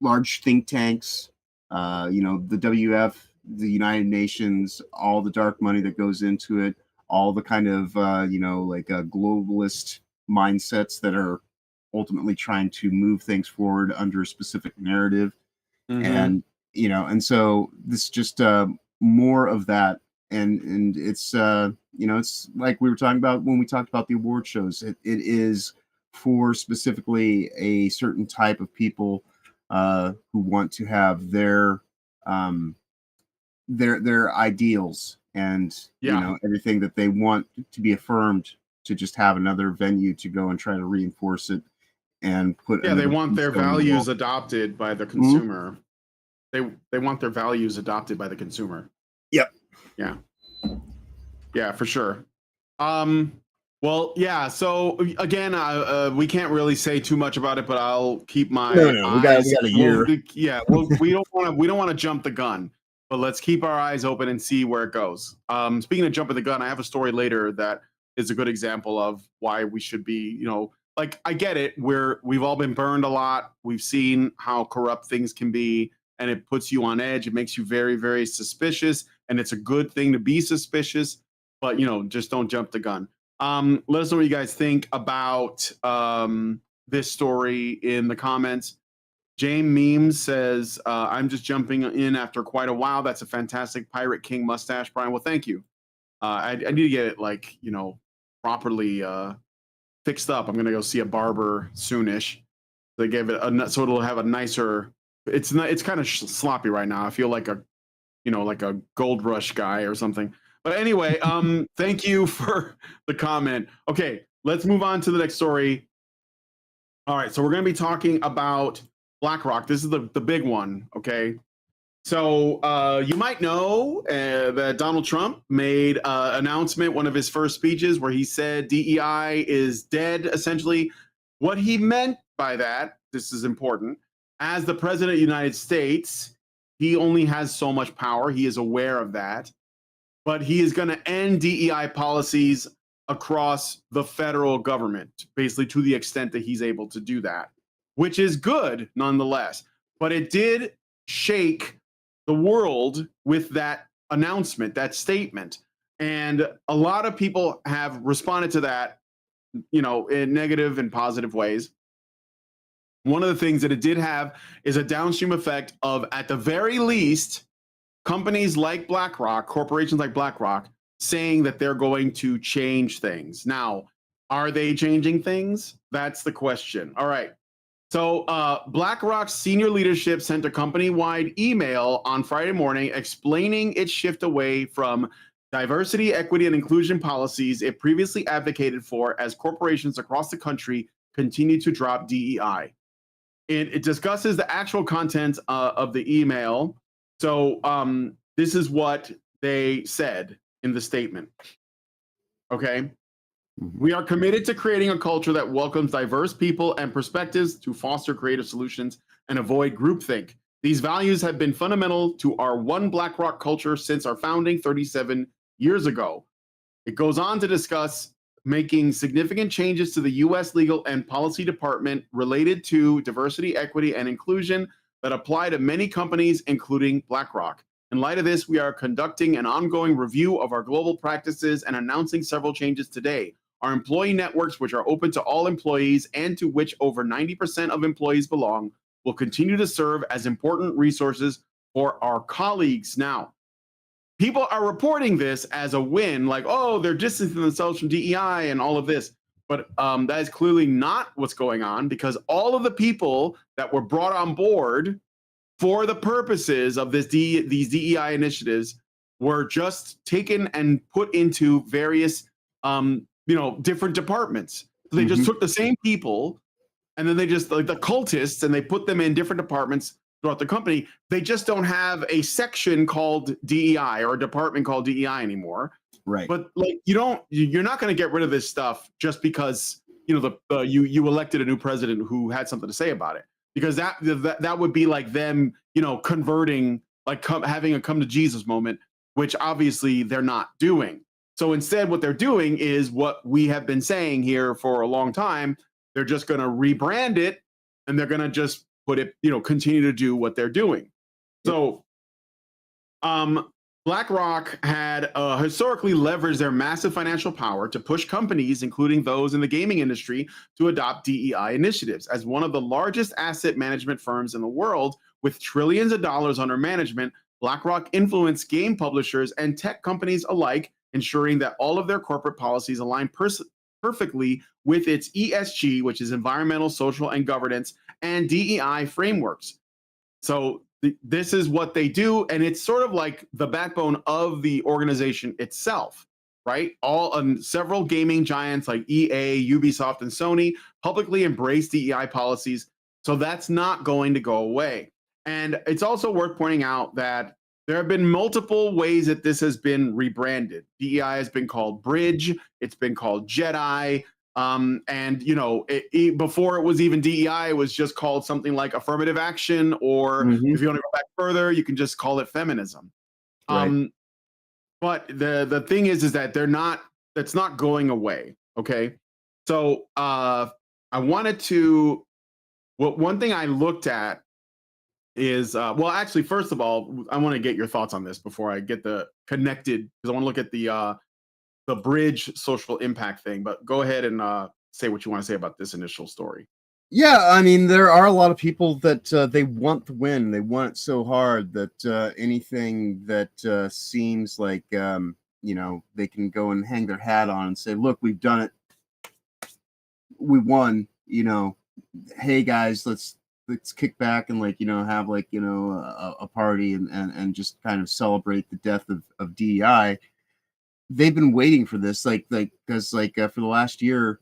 S6: large think tanks, the WF, the United Nations, all the dark money that goes into it, all the kind of globalist mindsets that are ultimately trying to move things forward under a specific narrative. And and so this just more of that, and it's it's like we were talking about when we talked about the award shows. It is for specifically a certain type of people who want to have their ideals and everything that they want to be affirmed, to just have another venue to go and try to reinforce it and put.
S5: They want their values adopted by the consumer. They want their values adopted by the consumer.
S6: Yep.
S5: Yeah, for sure. Well, yeah. So again, we can't really say too much about it, but I'll keep my.
S6: No. We got a year.
S5: Well, we don't want to jump the gun, but let's keep our eyes open and see where it goes. Speaking of jumping the gun, I have a story later that is a good example of why we should be. I get it. We've all been burned a lot. We've seen how corrupt things can be, and it puts you on edge. It makes you very, very suspicious, and it's a good thing to be suspicious. But just don't jump the gun. Let us know what you guys think about this story in the comments. James Memes says, I'm just jumping in after quite a while. That's a fantastic Pirate King mustache, Brian. Well, thank you. I need to get it properly fixed up. I'm gonna go see a barber soonish. They gave it so it'll have a nicer. It's kind of sloppy right now. I feel like a Gold Rush guy or something. But anyway, thank you for the comment. Okay, let's move on to the next story. All right, so we're going to be talking about Blackrock. This is the big one, okay? So you might know that Donald Trump made an announcement, one of his first speeches, where he said DEI is dead, essentially. What he meant by that, this is important, as the president of the United States, he only has so much power. He is aware of that. But he is going to end DEI policies across the federal government, basically to the extent that he's able to do that, which is good nonetheless. But it did shake the world with that announcement, that statement. And a lot of people have responded to that in negative and positive ways. One of the things that it did have is a downstream effect of, at the very least, companies like BlackRock, corporations like BlackRock, saying that they're going to change things. Now, are they changing things? That's the question. All right. So BlackRock's senior leadership sent a company-wide email on Friday morning explaining its shift away from diversity, equity, and inclusion policies it previously advocated for as corporations across the country continue to drop DEI. It discusses the actual content of the email. So this is what they said in the statement. Okay. We are committed to creating a culture that welcomes diverse people and perspectives to foster creative solutions and avoid groupthink. These values have been fundamental to our One BlackRock culture since our founding 37 years ago. It goes on to discuss making significant changes to the U.S. Legal and Policy Department related to diversity, equity, and inclusion that apply to many companies, including BlackRock. In light of this, we are conducting an ongoing review of our global practices and announcing several changes today. Our employee networks, which are open to all employees and to which over 90% of employees belong, will continue to serve as important resources for our colleagues. Now, people are reporting this as a win, like, oh, they're distancing themselves from DEI and all of this. But that is clearly not what's going on, because all of the people that were brought on board for the purposes of these DEI initiatives were just taken and put into various, different departments. So they just took the same people, and then they just, like the cultists, and they put them in different departments throughout the company. They just don't have a section called DEI or a department called DEI anymore.
S6: Right.
S5: But like, you're not going to get rid of this stuff just because you elected a new president who had something to say about it, because that would be like them converting, like having a come to Jesus moment, which obviously they're not doing. So instead, what they're doing is what we have been saying here for a long time. They're just going to rebrand it, and they're going to just put it, continue to do what they're doing. So BlackRock had historically leveraged their massive financial power to push companies, including those in the gaming industry, to adopt DEI initiatives. As one of the largest asset management firms in the world, with trillions of dollars under management, BlackRock influenced game publishers and tech companies alike, ensuring that all of their corporate policies align perfectly with its ESG, which is environmental, social, and governance, and DEI frameworks. So this is what they do, and it's sort of like the backbone of the organization itself, right? Several gaming giants like EA, Ubisoft, and Sony publicly embrace DEI policies, so that's not going to go away. And it's also worth pointing out that there have been multiple ways that this has been rebranded. DEI has been called Bridge, it's been called Jedi, and before it was even DEI, it was just called something like affirmative action, or if you want to go back further, you can just call it feminism. Right. But the thing is that that's not going away. Okay. So I wanted to, one thing I looked at is, actually, first of all, I want to get your thoughts on this before I get the connected, because I want to look at the Bridge social impact thing. But go ahead and say what you want to say about this initial story.
S6: Yeah, I mean, there are a lot of people that they want the win. They want it so hard that anything that seems like, they can go and hang their hat on and say, look, we've done it. We won, hey guys, let's kick back and have a party and just kind of celebrate the death of DEI. They've been waiting for this, because for the last year,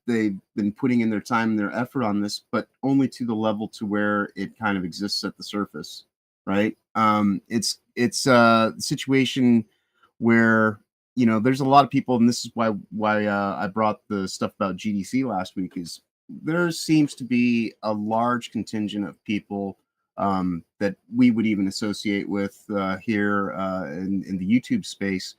S6: they've been putting in their time and their effort on this, but only to the level to where it kind of exists at the surface, right? It's a situation where there's a lot of people, and this is why I brought the stuff about GDC last week, is there seems to be a large contingent of people that we would even associate with here in the YouTube space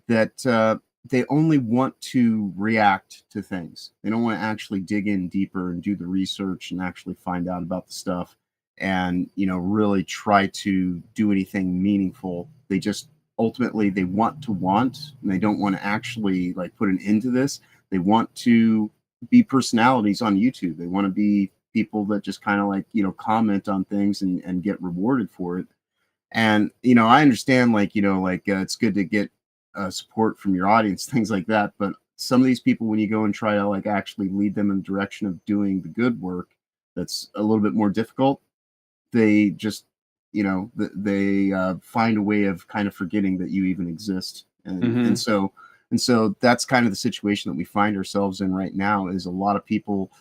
S6: that they only want to react to things. They don't want to actually dig in deeper and do the research and actually find out about the stuff and really try to do anything meaningful. They just ultimately they want, and they don't want to actually like put an end to this. They want to be personalities on YouTube. They want to be people that just kind of like, you know, comment on things and get rewarded for it. And, you know, I understand like, you know, like it's good to get support from your audience, things like that. But some of these people, when you go and try to like actually lead them in the direction of doing the good work, that's a little bit more difficult. They just, you know, they find a way of kind of forgetting that you even exist. And so that's kind of the situation that we find ourselves in right now, is a lot of people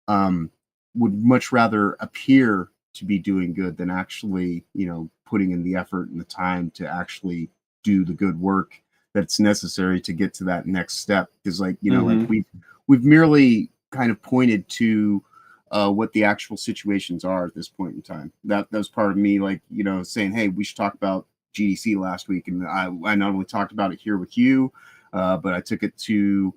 S6: would much rather appear to be doing good than actually, you know, putting in the effort and the time to actually do the good work that's necessary to get to that next step. Because like, you know, like we've merely kind of pointed to what the actual situations are at this point in time. That was part of me, like, you know, saying, hey, we should talk about GDC last week. And I not only talked about it here with you, but I took it to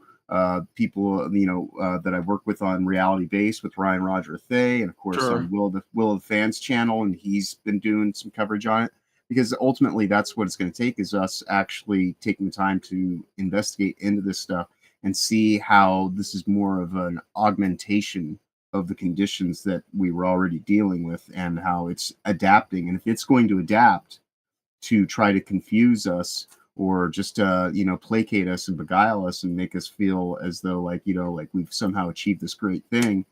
S6: people, you know, that I work with on Reality Base with Ryan Roger Thay, and of course on Will of the Fans channel, and he's been doing some coverage on it, because ultimately that's what it's going to take, is us actually taking the time to investigate into this stuff and see how this is more of an augmentation of the conditions that we were already dealing with, and how it's adapting. And if it's going to adapt to try to confuse us, or just you know, placate us and beguile us and make us feel as though like, you know, like we've somehow achieved this great thing,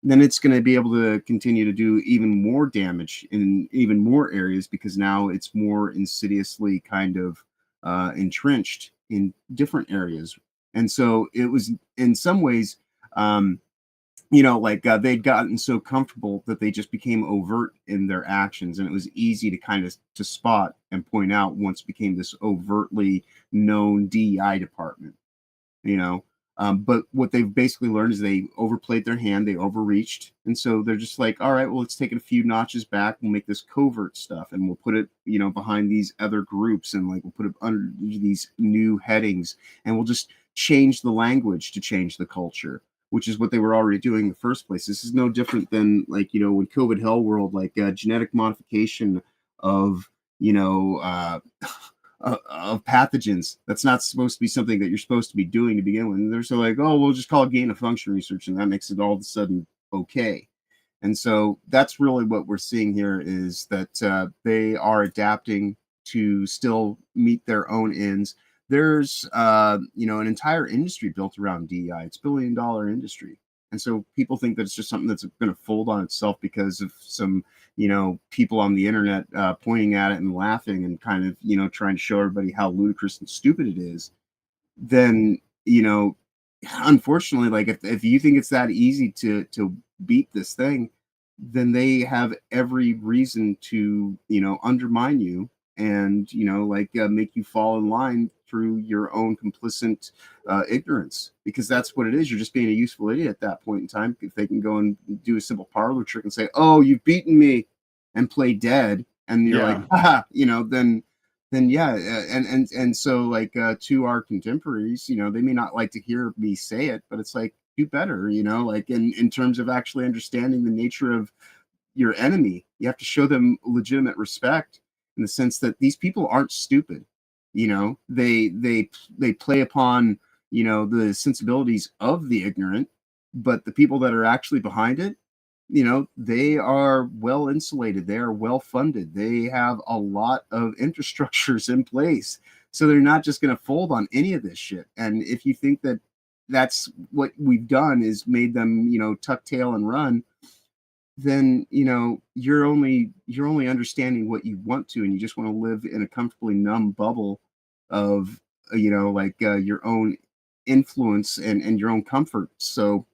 S6: then it's going to be able to continue to do even more damage in even more areas, because now it's more insidiously kind of entrenched in different areas. And so it was in some ways, you know, like they'd gotten so comfortable that they just became overt in their actions, and it was easy to kind of to spot and point out once it became this overtly known DEI department, you know. But what they've basically learned is they overplayed their hand, they overreached, and so they're just like, all right, well, let's take it a few notches back, we'll make this covert stuff, and we'll put it, you know, behind these other groups, and like we'll put it under these new headings, and we'll just change the language to change the culture, which is what they were already doing in the first place. This is no different than, like, you know, when COVID Hell World, like genetic modification of, you know, of pathogens. That's not supposed to be something that you're supposed to be doing to begin with. And they're so like, oh, we'll just call it gain of function research, and that makes it all of a sudden okay. And so that's really what we're seeing here, is that they are adapting to still meet their own ends. There's you know, an entire industry built around DEI. It's $1 billion industry. And so people think that it's just something that's going to fold on itself because of some, you know, people on the internet pointing at it and laughing and kind of, you know, trying to show everybody how ludicrous and stupid it is. Then, you know, unfortunately, like if you think it's that easy to beat this thing, then they have every reason to, you know, undermine you and, you know, like make you fall in line through your own complicit ignorance, because that's what it is. You're just being a useful idiot at that point in time. If they can go and do a simple parlor trick and say, oh, you've beaten me, and play dead, and you're like, ah, you know, then yeah. And so like to our contemporaries, you know, they may not like to hear me say it, but it's like, do better, you know, like in terms of actually understanding the nature of your enemy. You have to show them legitimate respect, in the sense that these people aren't stupid. You know, they play upon, you know, the sensibilities of the ignorant, but the people that are actually behind it, you know, they are well insulated, they are well funded, they have a lot of infrastructures in place, so they're not just going to fold on any of this shit. And if you think that that's what we've done, is made them, you know, tuck tail and run, then, you know, you're only understanding what you want to, and you just want to live in a comfortably numb bubble of, you know, like your own influence and your own comfort. So,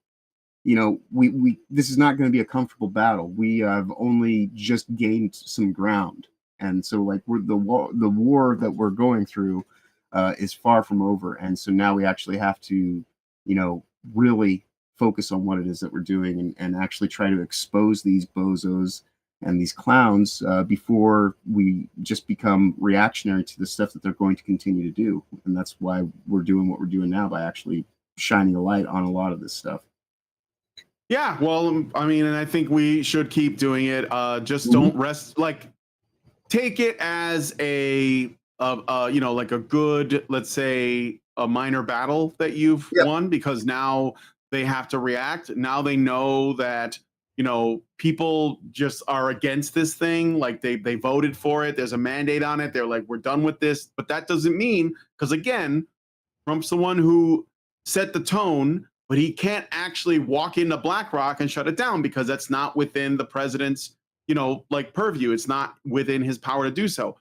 S6: you know, we this is not going to be a comfortable battle. We have only just gained some ground, and so like the war that we're going through is far from over. And so now we actually have to, you know, really focus on what it is that we're doing, and actually try to expose these bozos and these clowns before we just become reactionary to the stuff that they're going to continue to do. And that's why we're doing what we're doing now, by actually shining a light on a lot of this stuff.
S5: Yeah, well, I mean, and I think we should keep doing it. Just don't rest, like, take it as a you know, like a good, let's say, a minor battle that you've won, because now they have to react. Now they know that, you know, people just are against this thing. Like they voted for it. There's a mandate on it. They're like, we're done with this. But that doesn't mean, because again, Trump's the one who set the tone, but he can't actually walk into Blackrock and shut it down, because that's not within the president's, you know, like purview. It's not within his power to do so.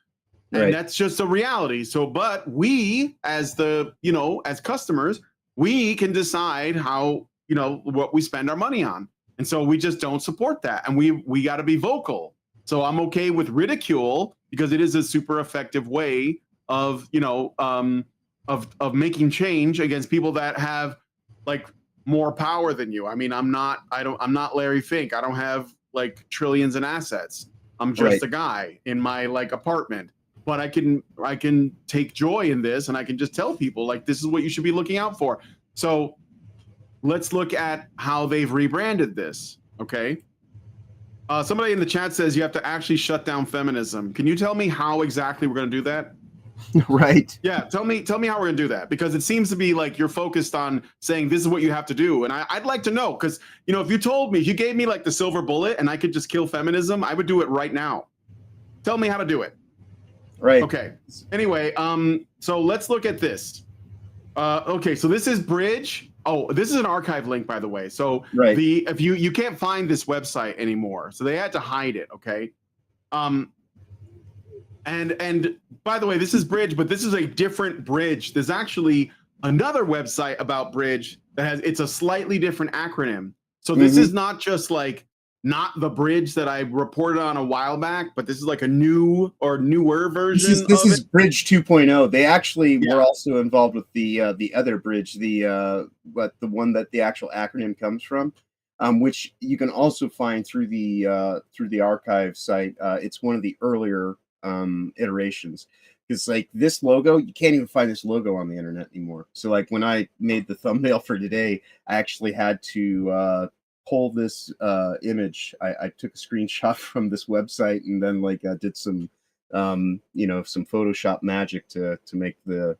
S5: And that's just a reality. So, but we, as the, you know, as customers, we can decide how, you know, what we spend our money on. And so we just don't support that. And we got to be vocal. So I'm okay with ridicule, because it is a super effective way of, you know, of making change against people that have like more power than you. I mean, I'm not Larry Fink. I don't have like trillions in assets. I'm just a guy in my like apartment. But I can take joy in this, and I can just tell people like, this is what you should be looking out for. So let's look at how they've rebranded this. Okay. Somebody in the chat says you have to actually shut down feminism. Can you tell me how exactly we're going to do that?
S6: Right.
S5: Yeah. Tell me how we're going to do that, because it seems to be like you're focused on saying this is what you have to do. And I'd like to know, because, you know, if you gave me like the silver bullet and I could just kill feminism, I would do it right now. Tell me how to do it.
S6: Right.
S5: Okay. Anyway, so let's look at this. Okay, so this is Bridge. Oh, this is an archive link, by the way. So if you can't find this website anymore, so they had to hide it. Okay. And by the way, this is Bridge, but this is a different Bridge. There's actually another website about Bridge that it's a slightly different acronym. So this is not just like not the Bridge that I reported on a while back, but this is like a new or newer version.
S6: This is Bridge 2.0. They actually were also involved with the other Bridge, the one that the actual acronym comes from, which you can also find through the archive site. It's one of the earlier iterations. Because like this logo, you can't even find this logo on the internet anymore. So like when I made the thumbnail for today, I actually had to pull this image. I took a screenshot from this website and then like did some you know, some Photoshop magic to make the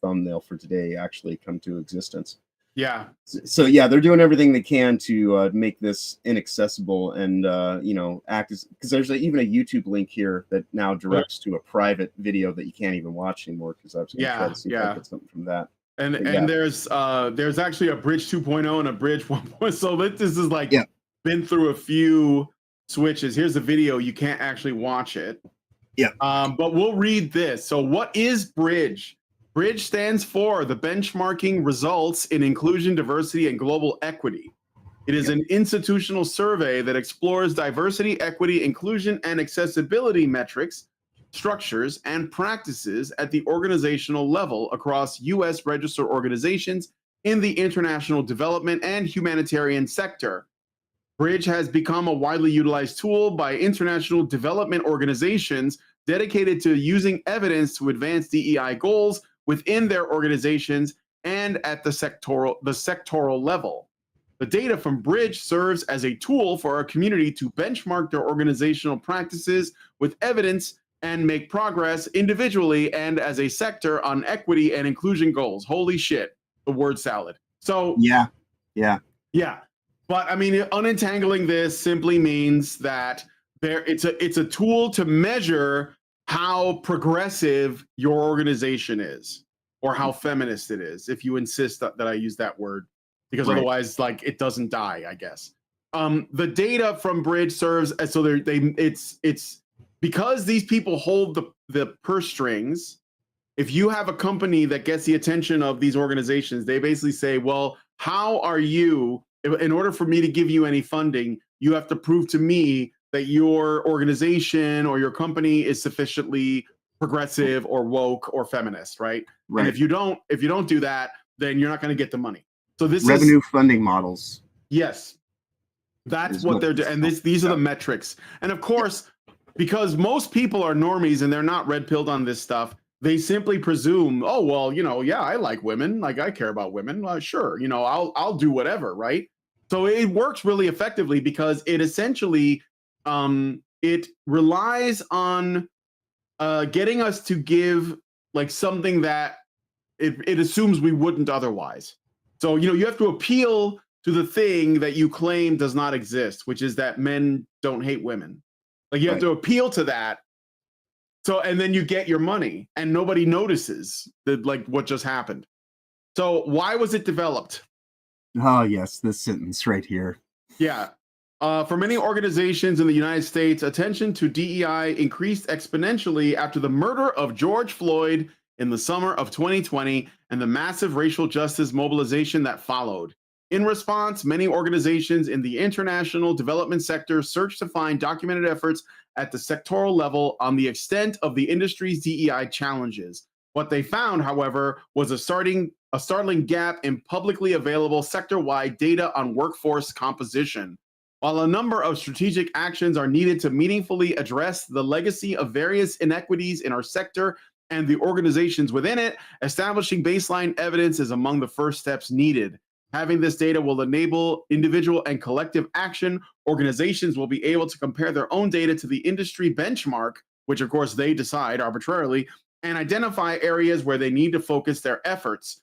S6: thumbnail for today actually come to existence.
S5: Yeah.
S6: So yeah, they're doing everything they can to make this inaccessible and you know, act as, because there's even a YouTube link here that now directs to a private video that you can't even watch anymore, because I was going to try to see if I get something from that.
S5: And there's actually a Bridge 2.0 and a Bridge 1.0. So this is like been through a few switches. Here's the video. You can't actually watch it.
S6: Yeah.
S5: But we'll read this. So what is Bridge? Bridge stands for the Benchmarking Results in Inclusion, Diversity, and Global Equity. It is an institutional survey that explores diversity, equity, inclusion, and accessibility metrics, structures, and practices at the organizational level across U.S. registered organizations in the international development and humanitarian sector. Bridge has become a widely utilized tool by international development organizations dedicated to using evidence to advance DEI goals within their organizations and at the sectoral level. The data from Bridge serves as a tool for our community to benchmark their organizational practices with evidence and make progress individually and as a sector on equity and inclusion goals. Holy shit, the word salad. So yeah. But I mean, unentangling this simply means that it's a tool to measure how progressive your organization is, or how feminist it is, if you insist that I use that word, because otherwise, like, it doesn't die, I guess. The data from Bridge serves as so it's because these people hold the purse strings. If you have a company that gets the attention of these organizations, they basically say, well, how are you, in order for me to give you any funding, you have to prove to me that your organization or your company is sufficiently progressive or woke or feminist, right? And if you don't do that, then you're not going to get the money. So this
S6: revenue funding models.
S5: Yes, that's what they're doing. And these are the metrics. And of course, because most people are normies and they're not red pilled on this stuff, they simply presume, oh, well, you know, yeah, I like women. Like, I care about women. Sure. You know, I'll do whatever. Right. So it works really effectively because it essentially, it relies on getting us to give like something that it assumes we wouldn't otherwise. So, you have to appeal to the thing that you claim does not exist, which is that men don't hate women. Like you have to appeal to that. So, and then you get your money and nobody notices that like what just happened. So why was it developed?
S6: Oh, yes, this sentence right here.
S5: Yeah. For many organizations in the United States, attention to DEI increased exponentially after the murder of George Floyd in the summer of 2020 and the massive racial justice mobilization that followed. In response, many organizations in the international development sector searched to find documented efforts at the sectoral level on the extent of the industry's DEI challenges. What they found, however, was a startling gap in publicly available sector-wide data on workforce composition. While a number of strategic actions are needed to meaningfully address the legacy of various inequities in our sector and the organizations within it, establishing baseline evidence is among the first steps needed. Having this data will enable individual and collective action. Organizations will be able to compare their own data to the industry benchmark, which of course they decide arbitrarily, and identify areas where they need to focus their efforts.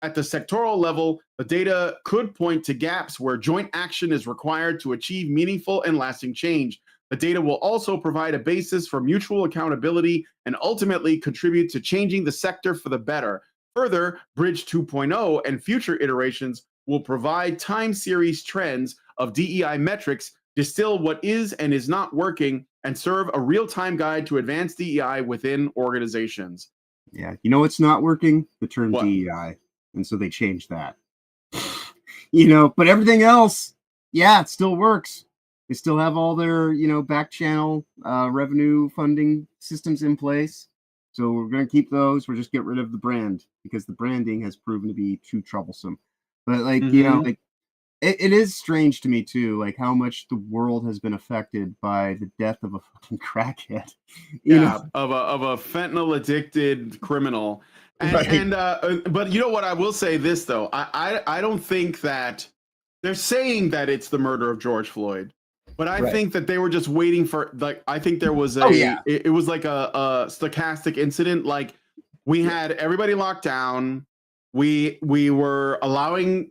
S5: At the sectoral level, the data could point to gaps where joint action is required to achieve meaningful and lasting change. The data will also provide a basis for mutual accountability and ultimately contribute to changing the sector for the better. Further, Bridge 2.0 and future iterations will provide time series trends of DEI metrics, distill what is and is not working, and serve a real-time guide to advance DEI within organizations.
S6: Yeah, you know what's not working? The term
S5: What?
S6: DEI. And so they changed that. But everything else, yeah, it still works. They still have all their, back channel revenue funding systems in place. So we're going to keep those. We'll just get rid of the brand because the branding has proven to be too troublesome. But it is strange to me too, like how much the world has been affected by the death of a fucking crackhead.
S5: Of a fentanyl addicted criminal. But you know what? I will say this though. I don't think that they're saying that it's the murder of George Floyd, but I think that they were just waiting for I think there was it was like a stochastic incident. Like we had everybody locked down. We were allowing,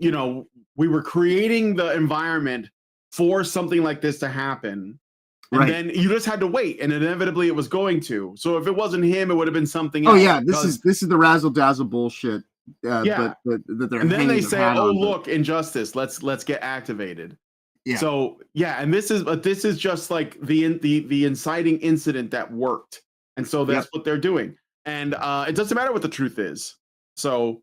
S5: we were creating the environment for something like this to happen. And then you just had to wait, and inevitably it was going to. So if it wasn't him, it would have been something else.
S6: Oh yeah, this is the razzle dazzle bullshit. But that they're.
S5: And then they say, "Oh look, injustice. Let's get activated." Yeah. So and this is just like the inciting incident that worked, and so that's what they're doing. And it doesn't matter what the truth is. So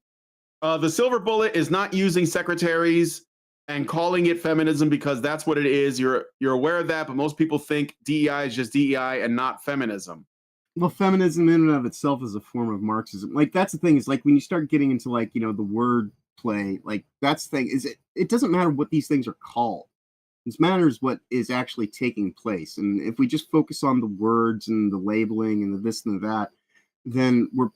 S5: the silver bullet is not using secretaries and calling it feminism because that's what it is. You're aware of that, but most people think DEI is just DEI and not feminism.
S6: Well, feminism in and of itself is a form of Marxism. Like that's the thing is like when you start getting into like, the word play, like that's the thing is it doesn't matter what these things are called. It matters what is actually taking place. And if we just focus on the words and the labeling and the this and the that, then we're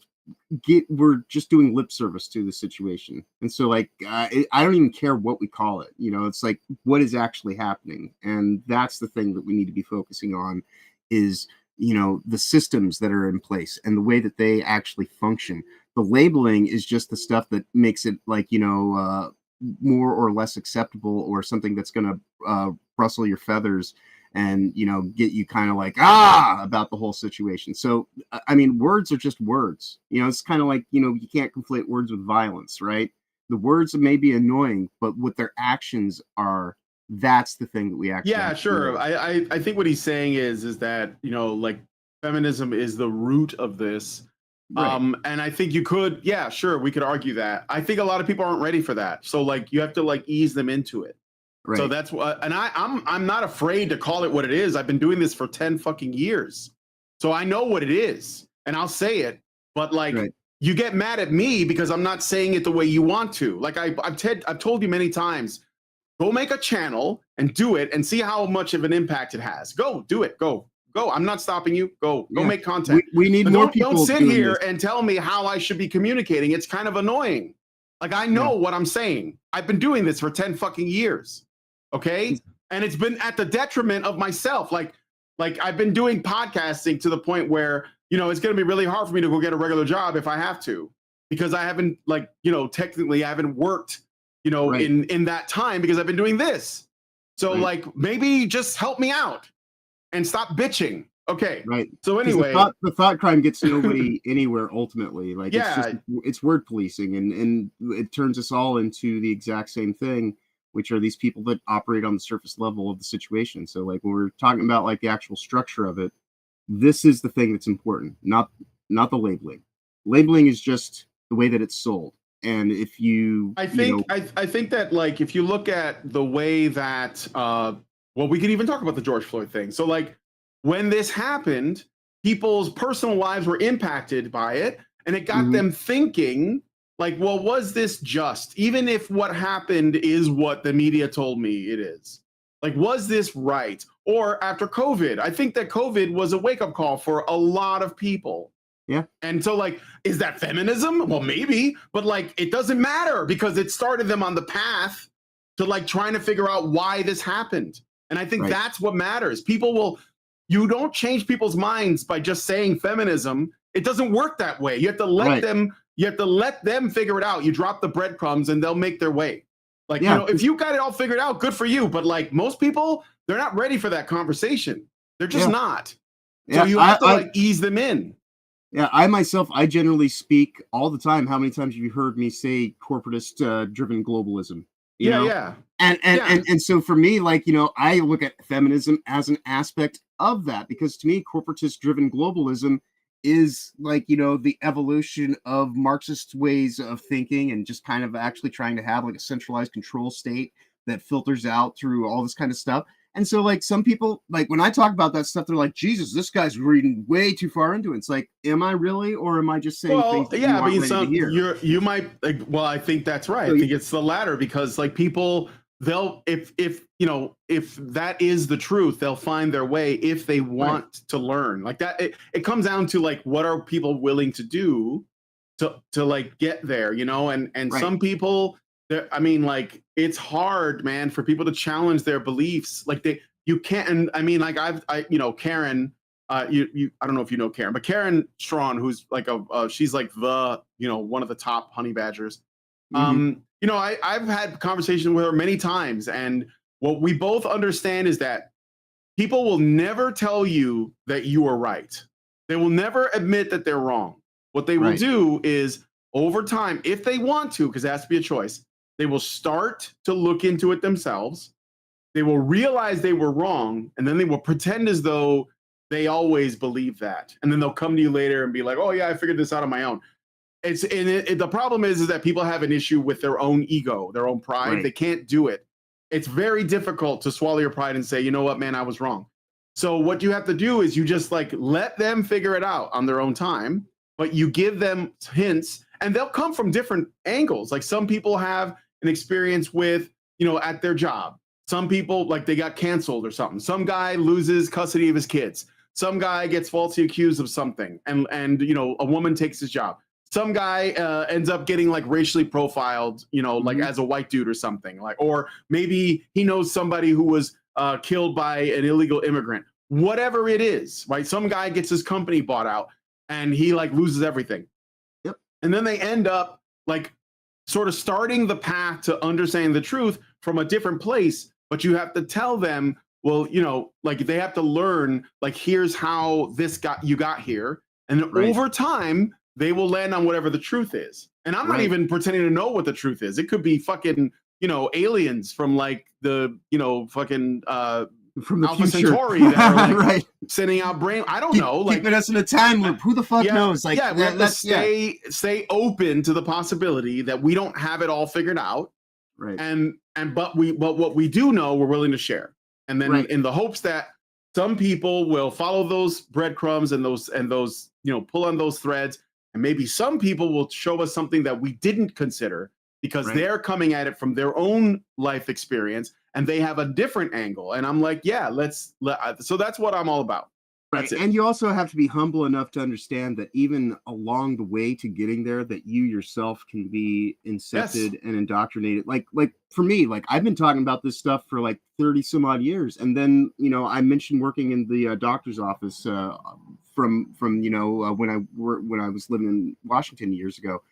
S6: just doing lip service to the situation. And so like I don't even care what we call it, it's like what is actually happening. And that's the thing that we need to be focusing on is the systems that are in place and the way that they actually function. The labeling is just the stuff that makes it like more or less acceptable or something that's going to rustle your feathers and get you kind of like about the whole situation. So I mean, words are just words. It's kind of like you can't conflate words with violence, right? The words may be annoying, but what their actions are, that's the thing that we actually
S5: sure. I think what he's saying is that like feminism is the root of this. And I think you could we could argue that. I think a lot of people aren't ready for that, so like you have to like ease them into it. Right. So that's what, and I'm not afraid to call it what it is. I've been doing this for 10 fucking years. So I know what it is and I'll say it, but like you get mad at me because I'm not saying it the way you want to. Like I've told you many times, go make a channel and do it and see how much of an impact it has. Go do it. Go. I'm not stopping you. Go make content.
S6: We need more people.
S5: Don't sit here and tell me how I should be communicating. It's kind of annoying. Like I know what I'm saying. I've been doing this for 10 fucking years. Okay. And it's been at the detriment of myself. Like I've been doing podcasting to the point where, it's going to be really hard for me to go get a regular job if I have to, because I haven't technically I haven't worked, in that time because I've been doing this. So maybe just help me out and stop bitching. Okay.
S6: Right.
S5: So anyway,
S6: the thought crime gets nobody anywhere ultimately. Like it's word policing, and it turns us all into the exact same thing, which are these people that operate on the surface level of the situation. So like when we're talking about like the actual structure of it, this is the thing that's important, not the labeling. Labeling is just the way that it's sold. And if I
S5: think that like if you look at the way that we could even talk about the George Floyd thing. So like when this happened, people's personal lives were impacted by it, and it got them thinking like, well, was this just? Even if what happened is what the media told me it is, like, was this right? Or after COVID, I think that COVID was a wake-up call for a lot of people.
S6: Yeah.
S5: And so like, is that feminism? Well, maybe, but like, it doesn't matter because it started them on the path to like trying to figure out why this happened. And I think that's what matters. You don't change people's minds by just saying feminism. It doesn't work that way. You have to let them figure it out. You drop the breadcrumbs and they'll make their way. Like, if you got it all figured out, good for you. But like most people, they're not ready for that conversation. They're just not. So you have to ease them in.
S6: Yeah, I generally speak all the time. How many times have you heard me say corporatist driven globalism? You know? And so for me, like, I look at feminism as an aspect of that, because to me, corporatist driven globalism is like, the evolution of Marxist ways of thinking, and just kind of actually trying to have like a centralized control state that filters out through all this kind of stuff. And so like some people, like when I talk about that stuff, they're like, Jesus, this guy's reading way too far into it. It's like, am I really, or am I just saying things that
S5: you might like, well, I think that's right. I think it's the latter, because like people, if that is the truth, they'll find their way if they want to learn like that. It comes down to like, what are people willing to do to like get there, and some people, I mean, like, it's hard, man, for people to challenge their beliefs. Like you can't, and I mean, like Karen, I don't know if you know Karen, but Karen Strawn, who's like she's like one of the top honey badgers. I've had conversations with her many times, and what we both understand is that people will never tell you that you are right. They will never admit that they're wrong. What they will do is, over time, if they want to, because it has to be a choice, they will start to look into it themselves. They will realize they were wrong, and then they will pretend as though they always believe that. And then they'll come to you later and be like, oh yeah, I figured this out on my own. The problem is that people have an issue with their own ego, their own pride. They can't do it. It's very difficult to swallow your pride and say, you know what, man, I was wrong. So what you have to do is you just like let them figure it out on their own time, but you give them hints, and they'll come from different angles. Like some people have an experience with, at their job. Some people, like, they got canceled or something. Some guy loses custody of his kids. Some guy gets falsely accused of something, and a woman takes his job. Some guy ends up getting like racially profiled, like as a white dude or something, like, or maybe he knows somebody who was killed by an illegal immigrant. Whatever it is, right? Some guy gets his company bought out and he like loses everything.
S6: Yep. And
S5: then they end up like sort of starting the path to understanding the truth from a different place. But you have to tell them, well, like they have to learn, like, here's how you got here. And then over time, they will land on whatever the truth is. And I'm not even pretending to know what the truth is. It could be fucking, aliens from like the, fucking
S6: from the
S5: Alpha
S6: future.
S5: Centauri that are like sending out brain. I don't know. Like,
S6: keeping us in a time loop. Who the fuck knows? Like,
S5: we have to stay open to the possibility that we don't have it all figured out.
S6: Right.
S5: But what we do know, we're willing to share. And then in the hopes that some people will follow those breadcrumbs and those pull on those threads, and maybe some people will show us something that we didn't consider because they're coming at it from their own life experience and they have a different angle. And I'm like, so that's what I'm all about.
S6: Right. And you also have to be humble enough to understand that even along the way to getting there, that you yourself can be incepted and indoctrinated. Like for me, like I've been talking about this stuff for like 30 some odd years. And then, I mentioned working in the doctor's office from when I was living in Washington years ago.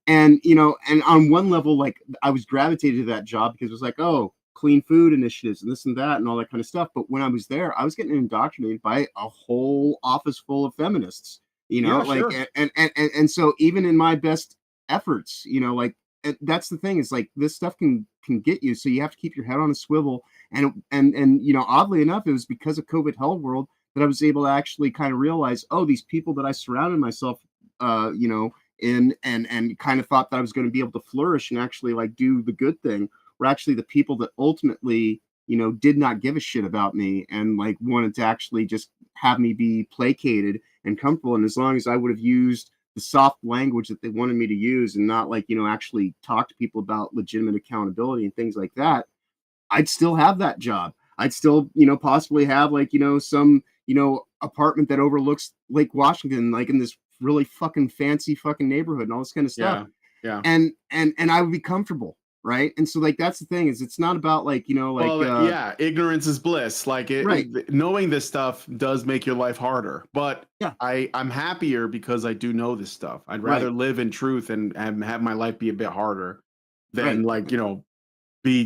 S6: And and on one level, like, I was gravitated to that job because it was like, oh, clean food initiatives and this and that and all that kind of stuff. But when I was there, I was getting indoctrinated by a whole office full of feminists, like,
S5: sure.
S6: and so even in my best efforts, like, that's the thing, is like, this stuff can get you. So you have to keep your head on a swivel. And oddly enough, it was because of COVID Hell World that I was able to actually kind of realize, oh, these people that I surrounded myself, in and kind of thought that I was going to be able to flourish and actually like do the good thing, were actually the people that ultimately, did not give a shit about me and like wanted to actually just have me be placated and comfortable. And as long as I would have used the soft language that they wanted me to use and not like, actually talk to people about legitimate accountability and things like that, I'd still have that job. I'd still, possibly have like, some, apartment that overlooks Lake Washington, like in this really fucking fancy fucking neighborhood and all this kind of stuff.
S5: Yeah.
S6: And I would be comfortable. Right. And so like, that's the thing, is it's not about like,
S5: ignorance is bliss. Like knowing this stuff does make your life harder, but
S6: yeah,
S5: I'm happier because I do know this stuff. I'd rather live in truth and have my life be a bit harder than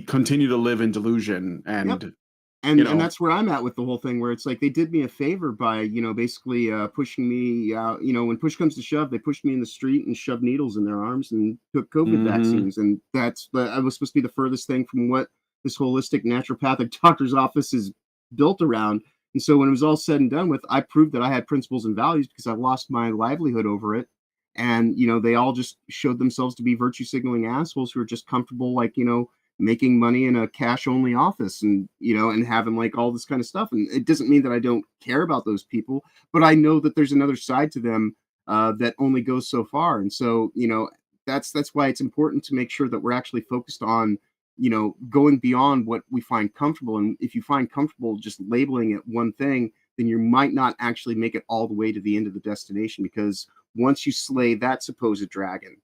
S5: continue to live in delusion and
S6: and that's where I'm at with the whole thing, where it's like they did me a favor by basically pushing me out. When push comes to shove, they pushed me in the street and shoved needles in their arms and took COVID vaccines, and I was supposed to be the furthest thing from what this holistic naturopathic doctor's office is built around. And so when it was all said and done with, I proved that I had principles and values because I lost my livelihood over it. And they all just showed themselves to be virtue signaling assholes who are just comfortable, like making money in a cash only office and and having like all this kind of stuff. And it doesn't mean that I don't care about those people, but I know that there's another side to them that only goes so far. And so that's why it's important to make sure that we're actually focused on going beyond what we find comfortable. And if you find comfortable just labeling it one thing, then you might not actually make it all the way to the end of the destination, because once you slay that supposed dragon,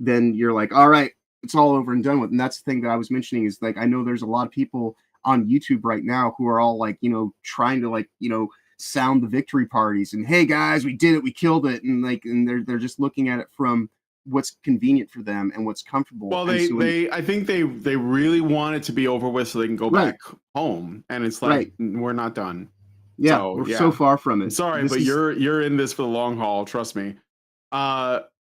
S6: then you're like, all right, it's all over and done with. And that's the thing that I was mentioning, is like, I know there's a lot of people on YouTube right now who are all like, trying to like, sound the victory parties and, hey guys, we did it, we killed it. And like, and they're just looking at it from what's convenient for them and what's comfortable.
S5: Well, I think they really want it to be over with so they can go back home. And it's like, we're not done.
S6: Yeah, so, we're so far from it.
S5: Sorry, but you're in this for the long haul. Trust me.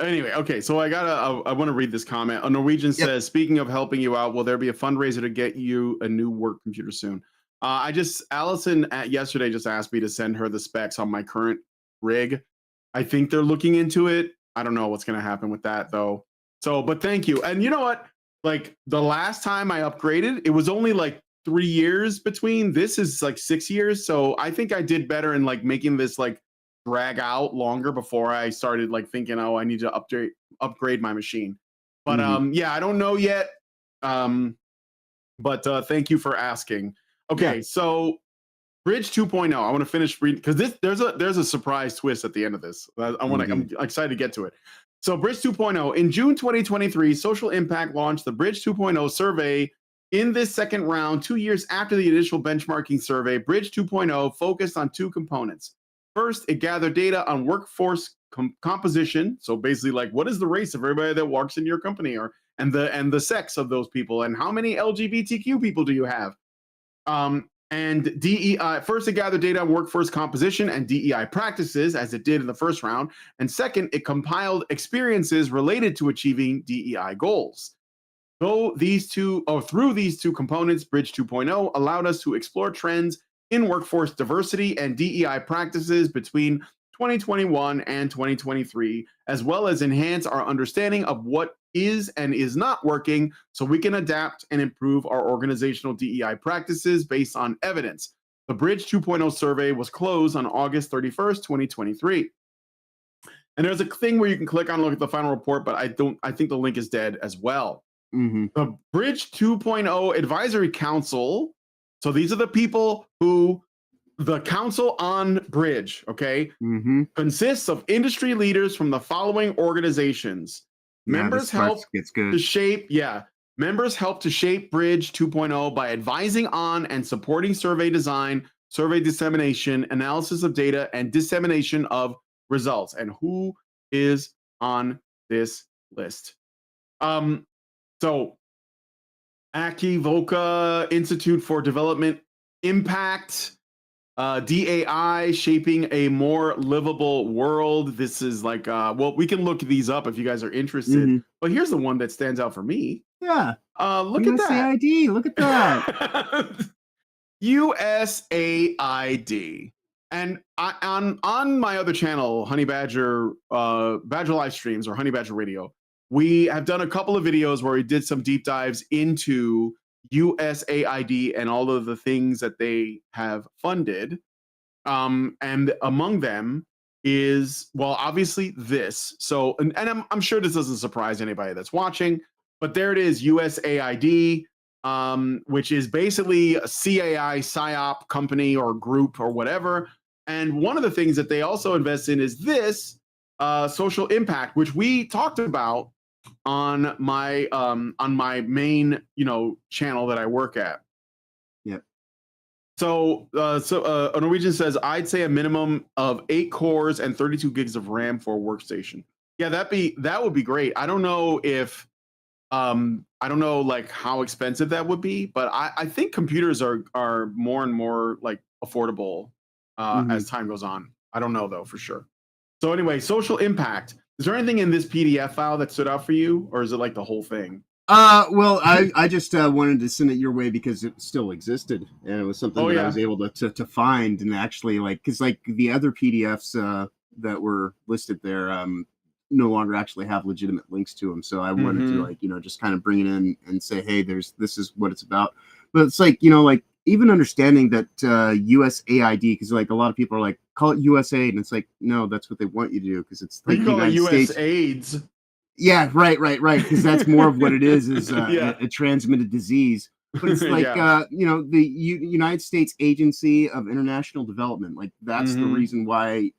S5: Anyway, okay, so I want to read this comment. A Norwegian says, speaking of helping you out, will there be a fundraiser to get you a new work computer soon? Allison yesterday just asked me to send her the specs on my current rig. I think they're looking into it. I don't know what's going to happen with that though. So, but thank you. And you know what? Like the last time I upgraded, it was only like 3 years between. This is like 6 years. So I think I did better in like making this like drag out longer before I started like thinking, oh, I need to upgrade my machine. But I don't know yet. But thank you for asking. Okay, so Bridge 2.0. I want to finish reading because there's a surprise twist at the end of this. I'm excited to get to it. So Bridge 2.0. In June 2023, Social Impact launched the Bridge 2.0 survey. In this second round, 2 years after the initial benchmarking survey, Bridge 2.0 focused on two components. First, it gathered data on workforce composition. So basically, like, what is the race of everybody that works in your company, and the sex of those people, and how many LGBTQ people do you have? And DEI. First, it gathered data on workforce composition and DEI practices, as it did in the first round. And second, it compiled experiences related to achieving DEI goals. Through these two components, Bridge 2.0 allowed us to explore trends in workforce diversity and DEI practices between 2021 and 2023, as well as enhance our understanding of what is and is not working so we can adapt and improve our organizational DEI practices based on evidence. The Bridge 2.0 survey was closed on August 31st, 2023. And there's a thing where you can click on and look at the final report, but I think the link is dead as well. The Bridge 2.0 Advisory Council. So these are the people who the council on Bridge, okay, consists of industry leaders from the following organizations. Members help to shape Bridge 2.0 by advising on and supporting survey design, survey dissemination, analysis of data, and dissemination of results. And who is on this list? So Akivoka Institute for Development Impact, DAI, Shaping a More Livable World. This is like, well, we can look these up if you guys are interested. But here's the one that stands out for me.
S6: Yeah.
S5: Look at that.
S6: USAID. Look at that.
S5: USAID. And on my other channel, Honey Badger, Badger Live Streams or Honey Badger Radio, we have done a couple of videos where we did some deep dives into USAID and all of the things that they have funded. And among them is, well, obviously this. So, and I'm sure this doesn't surprise anybody that's watching, but there it is, USAID, which is basically a CAI, PSYOP company or group or whatever. And one of the things that they also invest in is this social impact, which we talked about on my main, channel that I work at.
S6: Yep.
S5: So a Norwegian says, I'd say a minimum of 8 cores and 32 gigs of RAM for a workstation. Yeah, that would be great. I don't know if I don't know like how expensive that would be, but I think computers are more and more like affordable as time goes on. I don't know though for sure. So anyway, social impact. Is there anything in this PDF file that stood out for you, or is it like the whole thing?
S6: Well, I just wanted to send it your way because it still existed, and it was something that I was able to find and actually because the other PDFs that were listed there no longer actually have legitimate links to them. So I wanted to just kind of bring it in and say, hey, this is what it's about. But it's even understanding that USAID, because a lot of people are like, call it USAID, and it's like, no, that's what they want you to do, because it's like
S5: you call it
S6: United States.
S5: AIDS.
S6: Yeah, right, because that's more of what it is a transmitted disease. But it's like the United States Agency of International Development, like that's the reason why,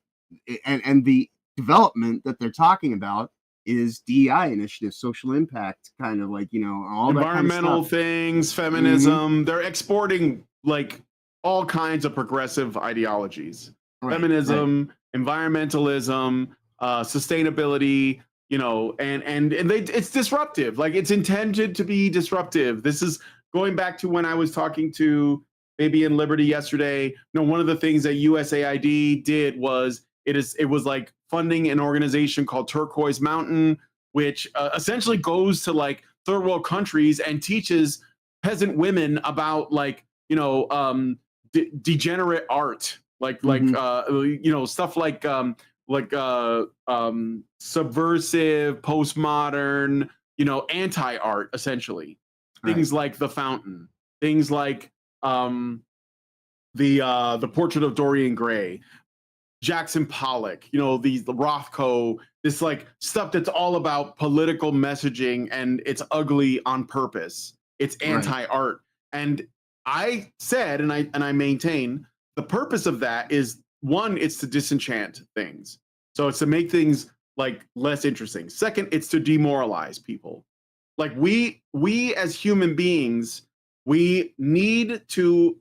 S6: and the development that they're talking about is DEI initiative, social impact, kind of all
S5: environmental
S6: that kind of stuff.
S5: things, feminism. They're exporting like all kinds of progressive ideologies, feminism, environmentalism, sustainability. And it's disruptive. Like it's intended to be disruptive. This is going back to when I was talking to Baby and Liberty yesterday. One of the things that USAID did was it was like funding an organization called Turquoise Mountain, which essentially goes to like third world countries and teaches peasant women about degenerate art, stuff like subversive, postmodern, anti-art, essentially. Things like The Fountain, things like the Portrait of Dorian Gray, Jackson Pollock, the Rothko, this like stuff that's all about political messaging, and it's ugly on purpose. It's anti-art. And I said, and I maintain, the purpose of that is, one, it's to disenchant things. So it's to make things like less interesting. Second, it's to demoralize people. Like we as human beings, we need to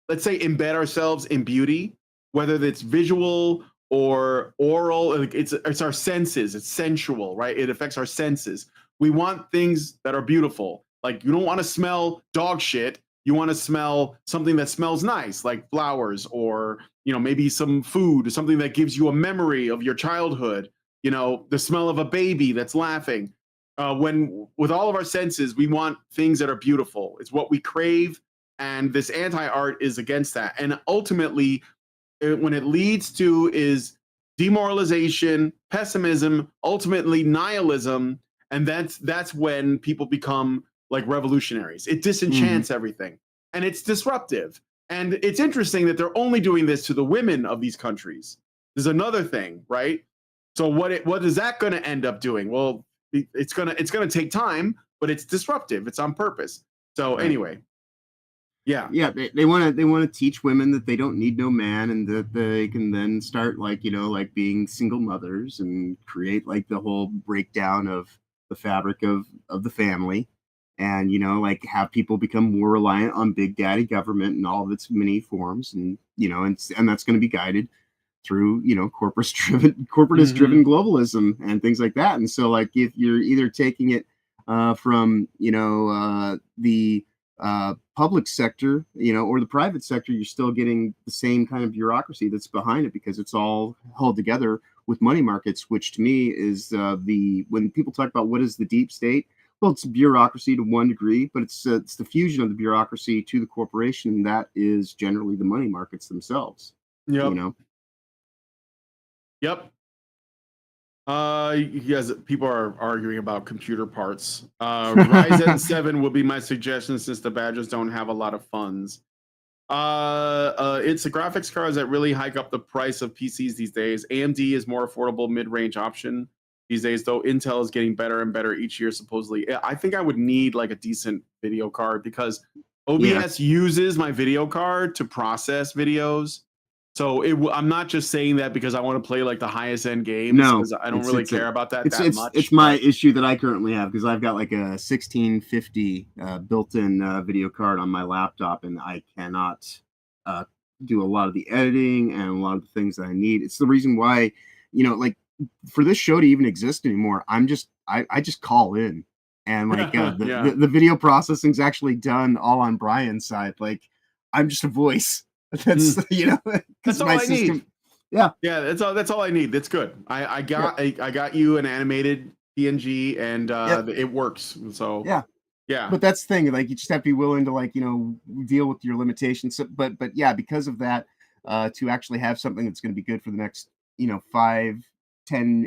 S5: let's say embed ourselves in beauty, whether it's visual or oral. It's our senses. It's sensual, right? It affects our senses. We want things that are beautiful. Like you don't want to smell dog shit. You want to smell something that smells nice, like flowers, or maybe some food, something that gives you a memory of your childhood. The smell of a baby that's laughing. When with all of our senses, we want things that are beautiful. It's what we crave, and this anti-art is against that. And ultimately, when it leads to is demoralization, pessimism, ultimately nihilism, and that's when people become like revolutionaries. It disenchants everything, and it's disruptive. And it's interesting that they're only doing this to the women of these countries. There's another thing, right? So what is that going to end up doing? Well, it's gonna take time, but it's disruptive. It's on purpose. So anyway,
S6: they want to teach women that they don't need no man, and that they can then start being single mothers and create like the whole breakdown of the fabric of the family. and like have people become more reliant on big daddy government and all of its many forms, and and that's going to be guided through corporatist driven globalism and things like that. And so like if you're either taking it from the public sector, or the private sector, you're still getting the same kind of bureaucracy that's behind it, because it's all held together with money markets, which to me is when people talk about what is the deep state, well, it's bureaucracy to one degree, but it's the fusion of the bureaucracy to the corporation that is generally the money markets themselves.
S5: Yep. Yep. You guys, people are arguing about computer parts. Ryzen 7 would be my suggestion, since the Badgers don't have a lot of funds. It's the graphics cards that really hike up the price of PCs these days. AMD is more affordable mid-range option these days, though Intel is getting better and better each year, supposedly. I think I would need like a decent video card, because OBS uses my video card to process videos. So I'm not just saying that because I want to play like the highest end games.
S6: No,
S5: because I don't really care about that much.
S6: It's my issue that I currently have, because I've got like a 1650 built-in video card on my laptop, and I cannot do a lot of the editing and a lot of the things that I need. It's the reason why, like for this show to even exist anymore, I just call in, and like the video processing's actually done all on Brian's side. Like I'm just a voice. That's
S5: that's all
S6: my
S5: I
S6: system.
S5: need.
S6: Yeah,
S5: that's all I need. That's good. I got you an animated PNG, and it works. So yeah.
S6: But that's the thing. Like you just have to be willing to like deal with your limitations. But yeah, because of that, to actually have something that's going to be good for the next 5-10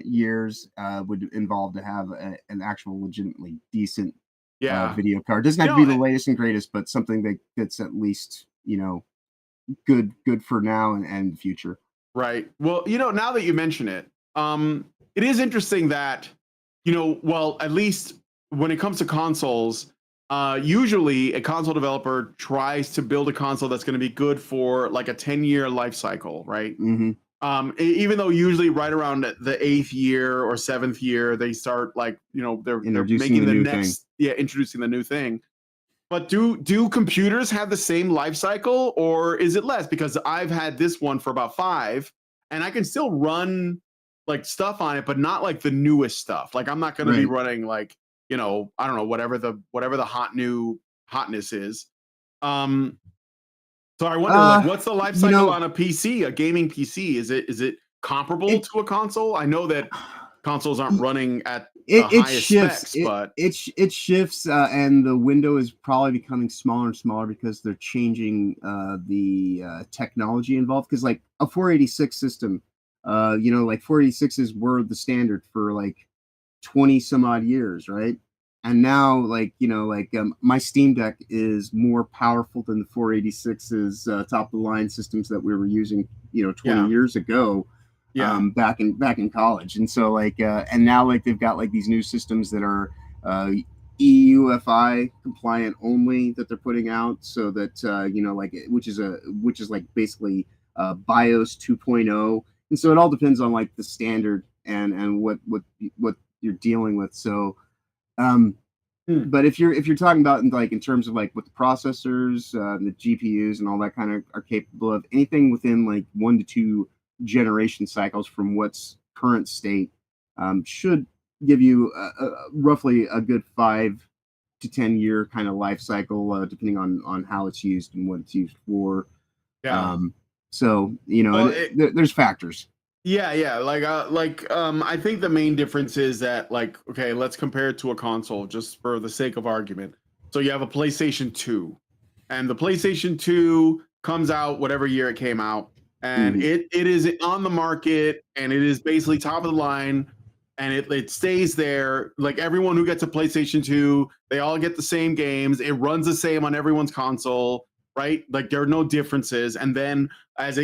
S6: years would involve to have an actual legitimately decent video card. Doesn't have to be the latest and greatest, but something that's at least good for now and the future.
S5: Right. Well, now that you mention it, it is interesting that well, at least when it comes to consoles, usually a console developer tries to build a console that's going to be good for like a 10-year life cycle, right? Even though usually right around the 8th year or 7th year they start like they're making the next introducing the new thing. But do computers have the same life cycle, or is it less? Because I've had this one for about 5, and I can still run like stuff on it, but not like the newest stuff. Like I'm not going to be running like I don't know, whatever the hotness is. So I wonder, like, what's the life cycle on a PC, a gaming PC? Is it comparable to a console? I know that consoles aren't running at the highest specs, but
S6: it shifts, and the window is probably becoming smaller and smaller because they're changing the technology involved. Because like a 486 system, like 486s were the standard for like 20 some odd years, right? And now, like my Steam Deck is more powerful than the 486's top of the line systems that we were using, 20 years ago. Back in college. And so and now like they've got like these new systems that are EUFI compliant only that they're putting out, so that which is like basically BIOS 2.0. And so it all depends on like the standard and what you're dealing with. So but if you're talking about in terms of like what the processors, the GPUs and all that kind of are capable of, anything within like 1 to 2 generation cycles from what's current state should give you roughly a good 5 to 10 year kind of life cycle, depending on how it's used and what it's used for. So there's factors. I think the main difference is that, like, okay, let's compare it to a console just for the sake of argument. So you have a PlayStation 2, and the PlayStation 2 comes out whatever year it came out. And it is on the market, and it is basically top of the line, and it stays there. Like everyone who gets a PlayStation 2, they all get the same games. It runs the same on everyone's console, right? Like there are no differences. And then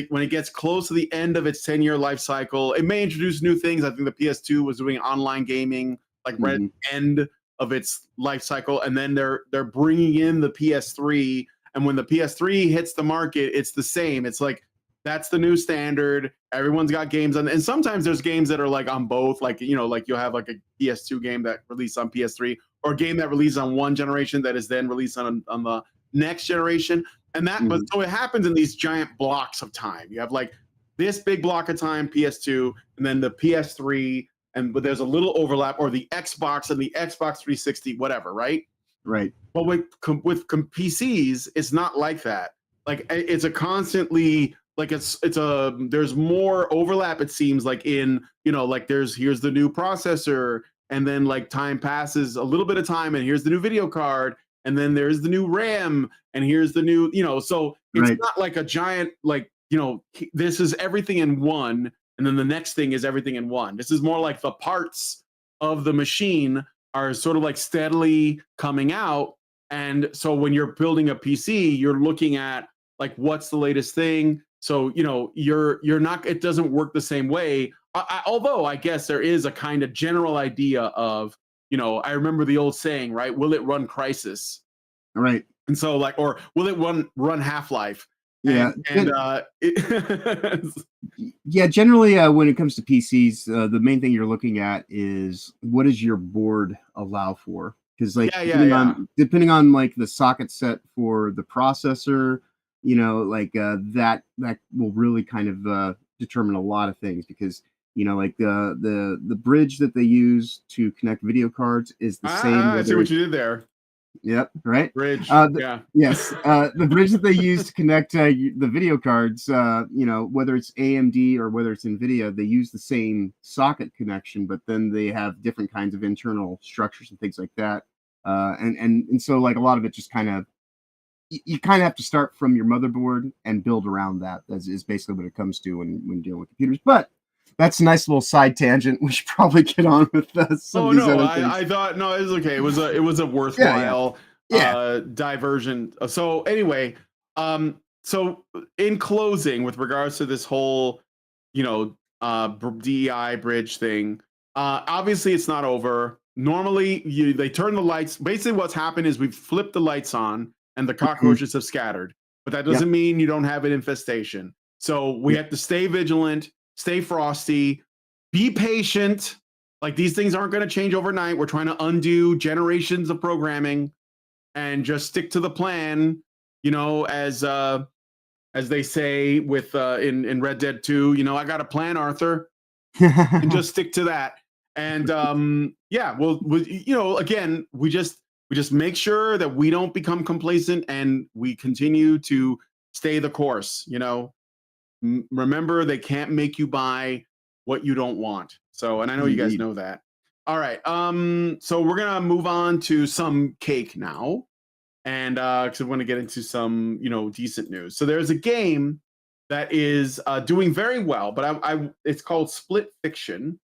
S6: when it gets close to the end of its 10-year life cycle, it may introduce new things. I think the PS2 was doing online gaming, like right at the end of its life cycle, and then they're bringing in the PS3. And when the PS3 hits the market, it's the same. It's like, that's the new standard. Everyone's got games on, and sometimes there's games that are like on both, like like you'll have like a PS2 game that released on PS3,
S5: or a game that released on one generation that is then released on the next generation. And that, but so it happens in these giant blocks of time. You have like this big block of time, PS2, and then the PS3, but there's a little overlap, or the Xbox and the Xbox 360, whatever, right?
S6: Right.
S5: But with PCs, it's not like that. Like it's a constantly like there's more overlap. It seems like in like here's the new processor, and then like time passes a little bit of time, and here's the new video card, and then there's the new RAM, and here's the new So it's not like a giant this is everything in one, and then the next thing is everything in one. This is more like the parts of the machine are sort of like steadily coming out. And so when you're building a PC, you're looking at like what's the latest thing. So you're not. It doesn't work the same way. Although I guess there is a kind of general idea of I remember the old saying, right? Will it run Crisis?
S6: Right.
S5: And so like, or will it run Half-Life?
S6: Yeah.
S5: Yeah.
S6: Generally, when it comes to PCs, the main thing you're looking at is what does your board allow for? Because like depending on like the socket set for the processor, that will really kind of determine a lot of things. Because like the bridge that they use to connect video cards is the same.
S5: I see what you did there.
S6: Yep. Right.
S5: Bridge.
S6: Yes. The bridge that they use to connect the video cards, whether it's AMD or whether it's NVIDIA, they use the same socket connection, but then they have different kinds of internal structures and things like that. And so like a lot of it just kind of, you kind of have to start from your motherboard and build around that. That is basically what it comes to when dealing with computers. But that's a nice little side tangent. We should probably get on with some of these other things.
S5: I thought no, it was okay. It was a worthwhile diversion. So anyway, so in closing, with regards to this whole, DEI bridge thing, obviously it's not over. Normally, they turn the lights. Basically, what's happened is we've flipped the lights on, and the cockroaches have scattered. But that doesn't mean you don't have an infestation. So we have to stay vigilant. Stay frosty, be patient. Like these things aren't going to change overnight. We're trying to undo generations of programming and just stick to the plan, as they say with in Red Dead 2, I got a plan, Arthur, and just stick to that. And again, we just make sure that we don't become complacent and we continue to stay the course, Remember, they can't make you buy what you don't want. So, and I know you guys know that. All right. So we're gonna move on to some cake now, and because I want to get into some, decent news. So there's a game that is doing very well, but it's called Split Fiction,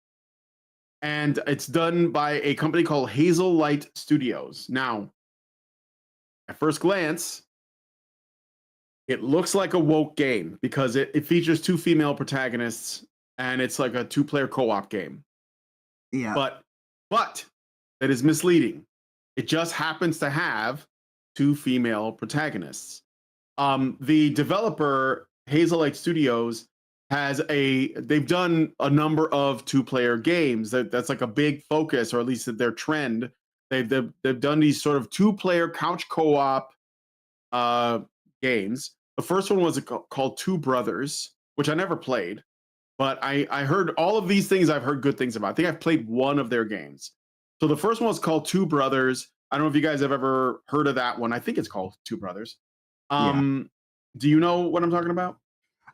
S5: and it's done by a company called Hazel Light Studios. Now, at first glance, it looks like a woke game because it features 2 female protagonists, and it's like a 2-player co-op game.
S6: Yeah.
S5: But that is misleading. It just happens to have 2 female protagonists. The developer, Hazel Light Studios, they've done a number of 2-player games. That's like a big focus, or at least their trend. They've done these sort of 2-player couch co-op games. The first one was called Two Brothers, which I never played, but I heard all of these things. I've heard good things about. I think I've played one of their games. So the first one was called Two Brothers. I don't know if you guys have ever heard of that one. I think it's called Two Brothers. Do you know what I'm talking about?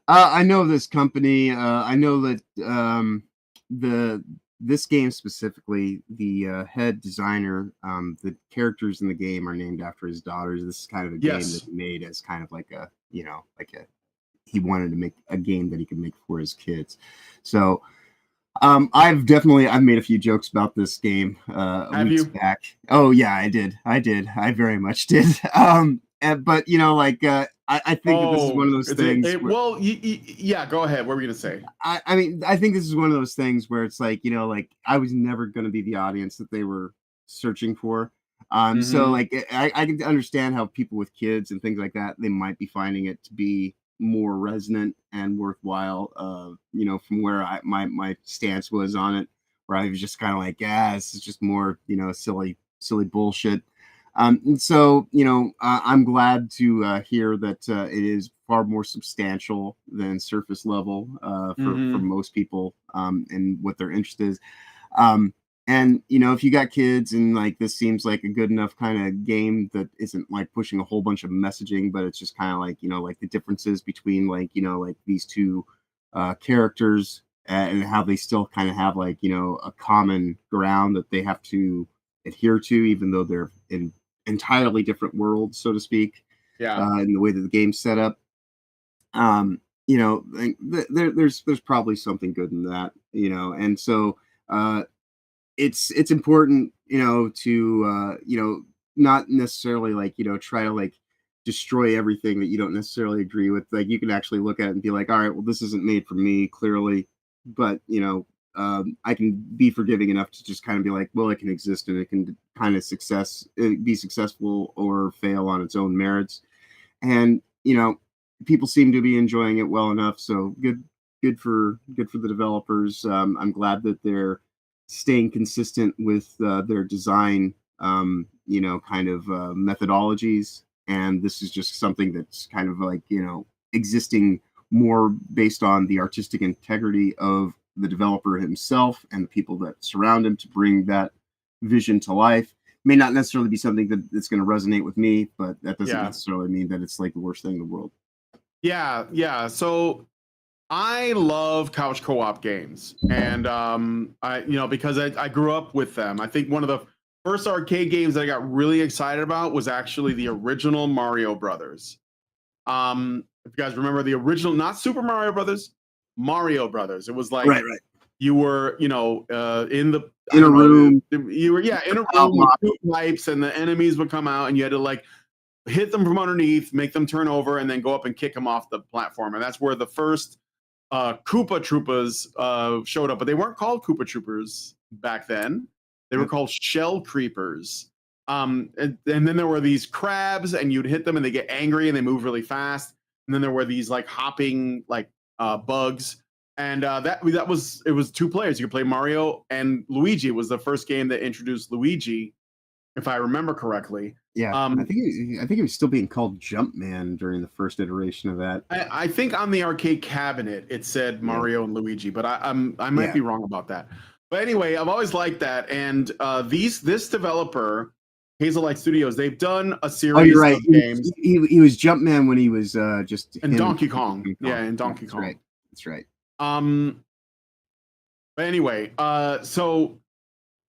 S6: I know this company. I know that this game specifically, the head designer, the characters in the game are named after his daughters. This is kind of a game that he made as kind of like a, he wanted to make a game that he could make for his kids. So I've made a few jokes about this game weeks back. Oh yeah, I did. I very much did. But I think that this is one of those things.
S5: Go ahead. What were you gonna say?
S6: I mean, I think this is one of those things where it's like, I was never gonna be the audience that they were searching for. So like, I can understand how people with kids and things like that, they might be finding it to be more resonant and worthwhile. From where my stance was on it, where I was just kind of like, this is just more, silly silly bullshit. And so, I'm glad to hear that it is far more substantial than surface level for most people and what their interest is. And if you got kids and like this seems like a good enough kind of game that isn't like pushing a whole bunch of messaging, but it's just kind of like like the differences between like like these two characters and how they still kind of have like a common ground that they have to adhere to, even though they're in entirely different worlds, so to speak. In the way that the game's set up. There's probably something good in that, and so it's important, to not necessarily like try to like destroy everything that you don't necessarily agree with. Like you can actually look at it and be like, all right, well, this isn't made for me, clearly, but I can be forgiving enough to just kind of be like, well, it can exist and it can kind of be successful or fail on its own merits. And people seem to be enjoying it well enough, so good for the developers. I'm glad that they're staying consistent with their design kind of methodologies, and this is just something that's kind of like existing more based on the artistic integrity of the developer himself and the people that surround him to bring that vision to life. May not necessarily be something that's going to resonate with me, but that doesn't necessarily mean that it's like the worst thing in the world.
S5: Yeah. So I love couch co-op games, and I because I grew up with them. I think one of the first arcade games that I got really excited about was actually the original Mario Brothers. If you guys remember the original, not Super Mario Brothers, Mario Brothers. It was like
S6: right.
S5: You were, in a
S6: room.
S5: You were, in a room with two pipes, and the enemies would come out, and you had to like hit them from underneath, make them turn over, and then go up and kick them off the platform. And that's where the first Koopa Troopas showed up, but they weren't called Koopa Troopers back then. They were called Shell Creepers. And then there were these crabs, and you'd hit them, and they get angry, and they move really fast. And then there were these like hopping like bugs. And it was two players. You could play Mario and Luigi. It was the first game that introduced Luigi, if I remember correctly.
S6: Yeah, I think it was still being called Jumpman during the first iteration of that.
S5: I think on the arcade cabinet it said Mario and Luigi, but I might be wrong about that. But anyway, I've always liked that. And this developer, Hazelight Studios, they've done a series of games.
S6: He was Jumpman when he was just
S5: in Donkey Kong. Yeah, in Donkey Kong.
S6: That's right.
S5: But anyway, so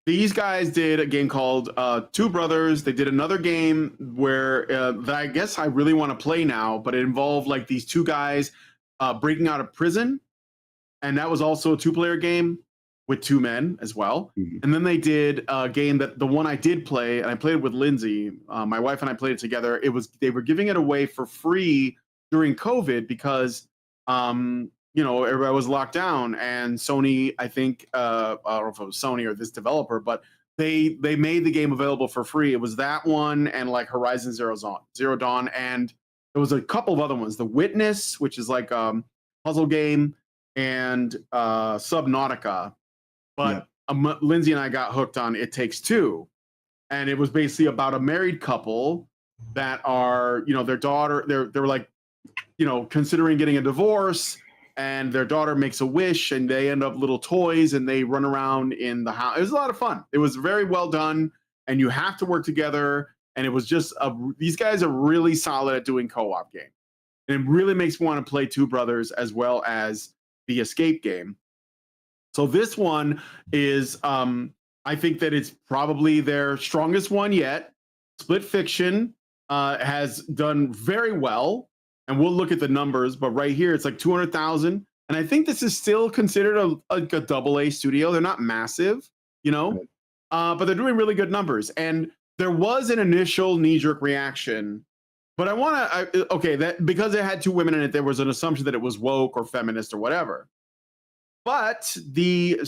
S5: these guys did a game called Two Brothers. They did another game where that I guess I really want to play now, but it involved like these two guys breaking out of prison, and that was also a two-player game with two men as well. Mm-hmm. And then they did a game that the one I did play, and I played it with Lindsay. My wife and I played it together. They were giving it away for free during COVID because everybody was locked down, and Sony, I think, I don't know if it was Sony or this developer, but they made the game available for free. It was that one and like Horizon Zero Dawn, and there was a couple of other ones. The Witness, which is like a puzzle game, and Subnautica. But Lindsay and I got hooked on It Takes Two, and it was basically about a married couple that are, their daughter, they're like, considering getting a divorce. And their daughter makes a wish, and they end up little toys, and they run around in the house. It was a lot of fun. It was very well done, and you have to work together. And it was just these guys are really solid at doing co-op games, and it really makes me want to play Two Brothers as well as the Escape game. So this one is, I think that it's probably their strongest one yet. Split Fiction has done very well. And we'll look at the numbers, but right here it's like 200,000, and I think this is still considered a AA studio. They're not massive, but they're doing really good numbers. And there was an initial knee-jerk reaction, but that because it had two women in it, there was an assumption that it was woke or feminist or whatever. But the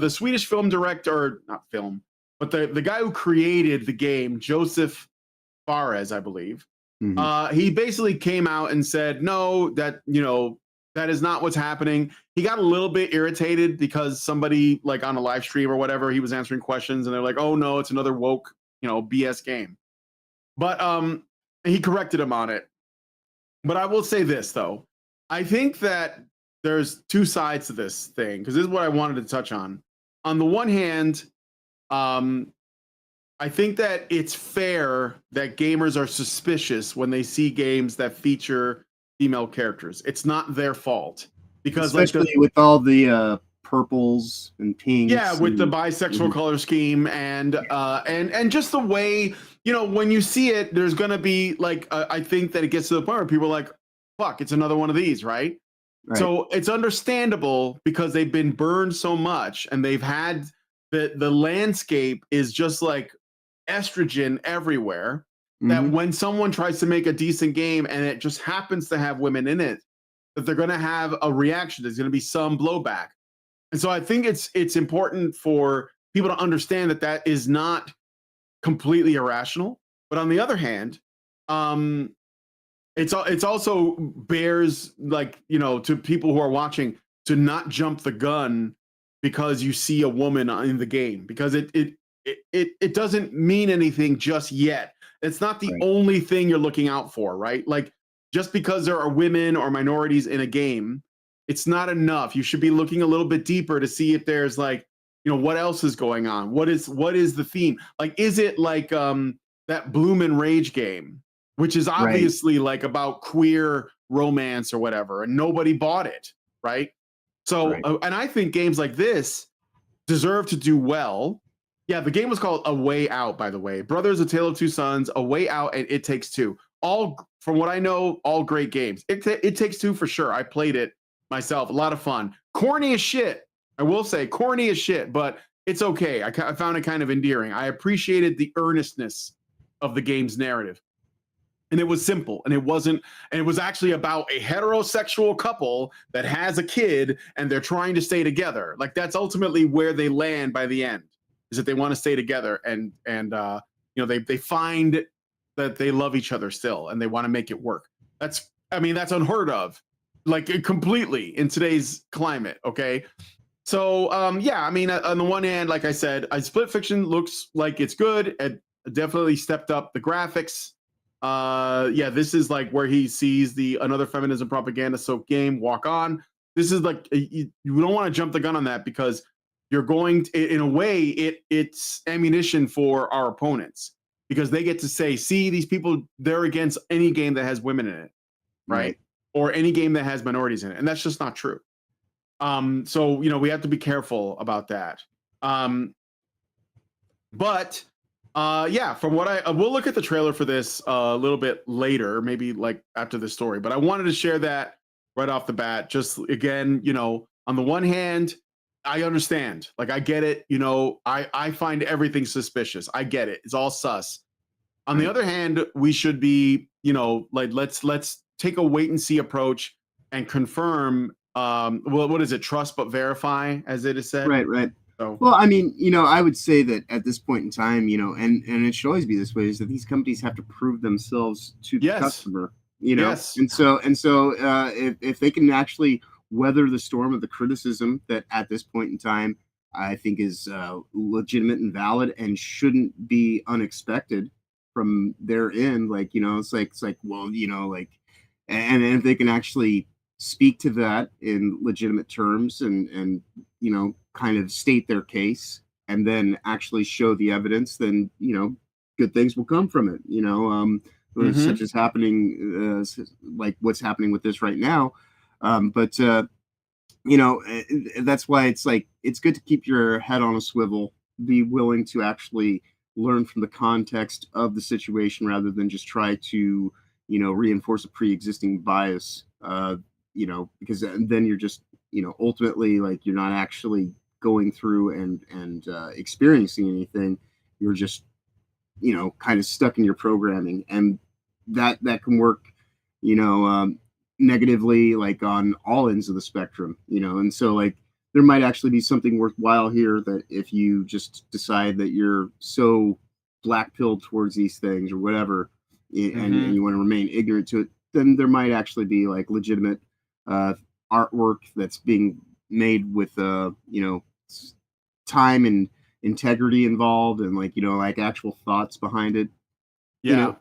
S5: Swedish film director, not film, but the guy who created the game, Joseph Fares, I believe. Mm-hmm. He basically came out and said, no, that is not what's happening. He got a little bit irritated because somebody like on a live stream or whatever, he was answering questions and they're like, oh no, it's another woke BS game. But he corrected him on it. But I will say this though, I think that there's two sides to this thing, because this is what I wanted to touch on. On the one hand, I think that it's fair that gamers are suspicious when they see games that feature female characters. It's not their fault, because
S6: especially with all the purples and pinks.
S5: Yeah, with the bisexual color scheme and just the way, when you see it, there's gonna be like I think that it gets to the point where people are like, fuck, it's another one of these, right? So it's understandable because they've been burned so much and they've had the landscape is just like estrogen everywhere, that when someone tries to make a decent game and it just happens to have women in it, that they're going to have a reaction. There's going to be some blowback. And so I think it's important for people to understand that that is not completely irrational. But on the other hand, it's also bears, like, to people who are watching, to not jump the gun because you see a woman in the game, because it doesn't mean anything just yet. It's not the only thing you're looking out for, right? Like, just because there are women or minorities in a game, it's not enough. You should be looking a little bit deeper to see if there's like, what else is going on? What is the theme? Like, is it like that Bloom and Rage game, which is obviously like about queer romance or whatever, and nobody bought it, right? So, and I think games like this deserve to do well. Yeah, the game was called A Way Out, by the way. Brothers: A Tale of Two Sons, A Way Out, and It Takes Two. All, from what I know, all great games. It Takes Two for sure. I played it myself. A lot of fun. Corny as shit. I will say corny as shit, but it's okay. I found it kind of endearing. I appreciated the earnestness of the game's narrative. And it was simple, and it was actually about a heterosexual couple that has a kid and they're trying to stay together. Like, that's ultimately where they land by the end, is that they want to stay together, and they find that they love each other still and they want to make it work. That's unheard of, like, completely in today's climate. Okay. So on the one hand, like I said, Split Fiction looks like it's good. It definitely stepped up the graphics. This is like where he sees another feminism propaganda soaked game, Walk On. This is like, you don't want to jump the gun on that, because you're going to, in a way, it's ammunition for our opponents, because they get to say, see, these people, they're against any game that has women in it, right? Or any game that has minorities in it, and that's just not true. So we have to be careful about that. From what we'll look at the trailer for this a little bit later, maybe like after the story, but I wanted to share that right off the bat. Just again, on the one hand, I understand, like, I get it. I find everything suspicious. I get it. It's all sus. On the other hand, we should be, like, let's take a wait and see approach and confirm. What is it? Trust but verify, as it is said.
S6: Right.
S5: So,
S6: well, I would say that at this point in time, and it should always be this way, is that these companies have to prove themselves to the customer,
S5: Yes.
S6: And so if they can actually weather the storm of the criticism that at this point in time, I think is legitimate and valid and shouldn't be unexpected from their end, it's like, well, and if they can actually speak to that in legitimate terms and kind of state their case and then actually show the evidence, then good things will come from it, such as happening like what's happening with this right now. But that's why it's like, it's good to keep your head on a swivel, be willing to actually learn from the context of the situation rather than just try to reinforce a pre-existing bias, because then you're just ultimately, like, you're not actually going through and experiencing anything. You're just kind of stuck in your programming, and that can work negatively, like, on all ends of the spectrum, and so, like, there might actually be something worthwhile here, that if you just decide that you're so black-pilled towards these things or whatever, and you want to remain ignorant to it, then there might actually be, like, legitimate artwork that's being made with time and integrity involved and like, like actual thoughts behind it.
S5: Yeah.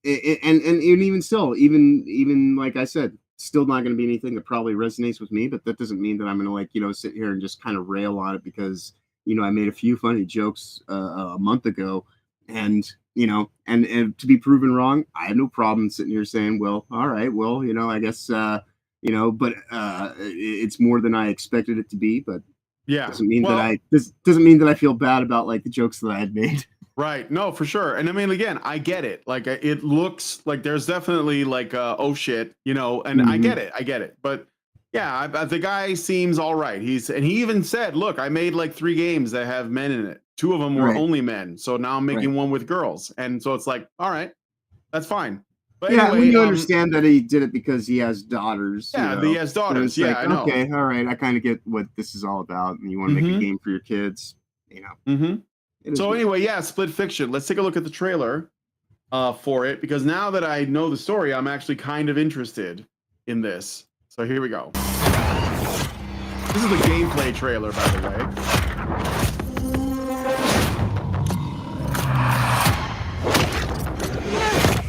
S6: And even still, even like I said, still not going to be anything that probably resonates with me, but that doesn't mean that I'm going to like, sit here and just kind of rail on it because, I made a few funny jokes a month ago and, and to be proven wrong, I have no problem sitting here saying, well, all right, well, I guess, but it's more than I expected it to be, but
S5: Yeah.
S6: doesn't mean doesn't mean that I feel bad about like the jokes that I had made.
S5: Right. No, for sure. And I mean, again, I get it. Like, it looks like there's definitely like, oh shit, and I get it. But yeah, the guy seems all right. He even said, look, I made like 3 games that have men in it. 2 of them were only men. So now I'm making one with girls. And so it's like, all right, that's fine. But
S6: yeah,
S5: anyway,
S6: we understand that he did it because he has daughters.
S5: Yeah, he has daughters.
S6: So
S5: Yeah,
S6: like,
S5: I know.
S6: Okay, all right. I kind of get what this is all about. And you want to make a game for your kids,
S5: So anyway, yeah, Split Fiction. Let's take a look at the trailer for it, because now that I know the story, I'm actually kind of interested in this. So here we go. This is the gameplay trailer, by the way.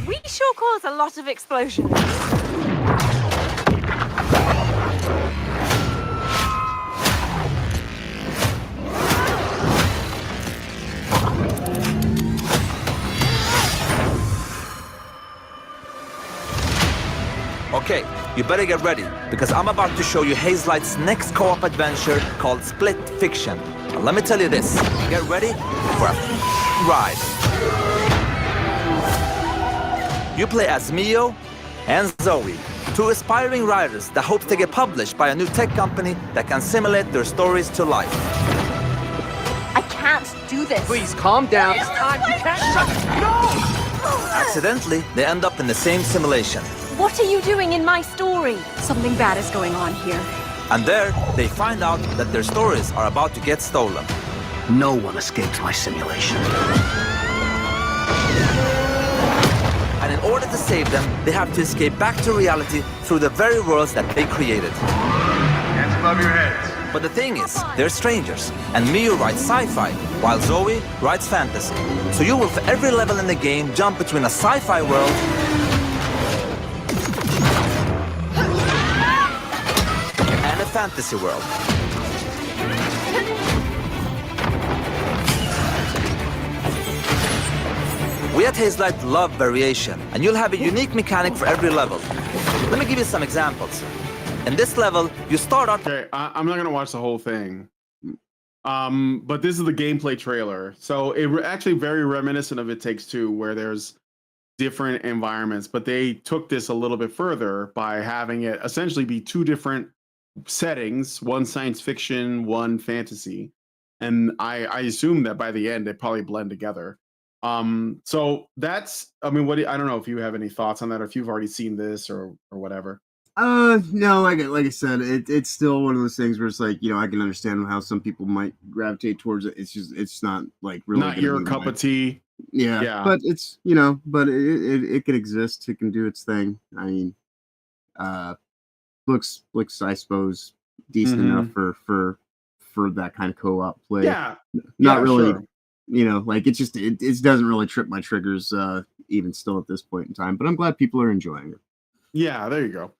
S9: We sure cause a lot of explosions.
S10: Okay, you better get ready, because I'm about to show you Hazelight's next co-op adventure called Split Fiction. And let me tell you this, get ready for a ride. You play as Mio and Zoe, 2 aspiring writers that hope to get published by a new tech company that can simulate their stories to life.
S9: I can't do this.
S11: Please calm down. It's time. You can't shut it. No!
S10: Accidentally, they end up in the same simulation.
S9: What are you doing in my story? Something bad is going on here.
S10: And there, they find out that their stories are about to get stolen.
S11: No one escapes my simulation.
S10: And in order to save them, they have to escape back to reality through the very worlds that they created.
S12: Hands above your heads.
S10: But the thing is, they're strangers, and Mio writes sci-fi, while Zoe writes fantasy. So you will, for every level in the game, jump between a sci-fi world and a fantasy world. We at Hazelight love variation, and you'll have a unique mechanic for every level. Let me give you some examples. In this level, you start out...
S5: Okay, I'm not going to watch the whole thing. But this is the gameplay trailer. So it actually very reminiscent of It Takes Two, where there's different environments. But they took this a little bit further by having it essentially be 2 different settings, one science fiction, one fantasy. And I assume that by the end, they probably blend together. So that's, I mean, I don't know if you have any thoughts on that, or if you've already seen this or whatever.
S6: No, like I said, it's still one of those things where it's like, I can understand how some people might gravitate towards it. It's not like really
S5: not your cup of tea.
S6: Yeah. But it's, but it could exist. It can do its thing. I mean, looks, I suppose, decent enough for that kind of co-op play.
S5: Yeah.
S6: Not really,
S5: sure.
S6: Like it doesn't really trip my triggers, even still at this point in time, but I'm glad people are enjoying it.
S5: Yeah, there you go.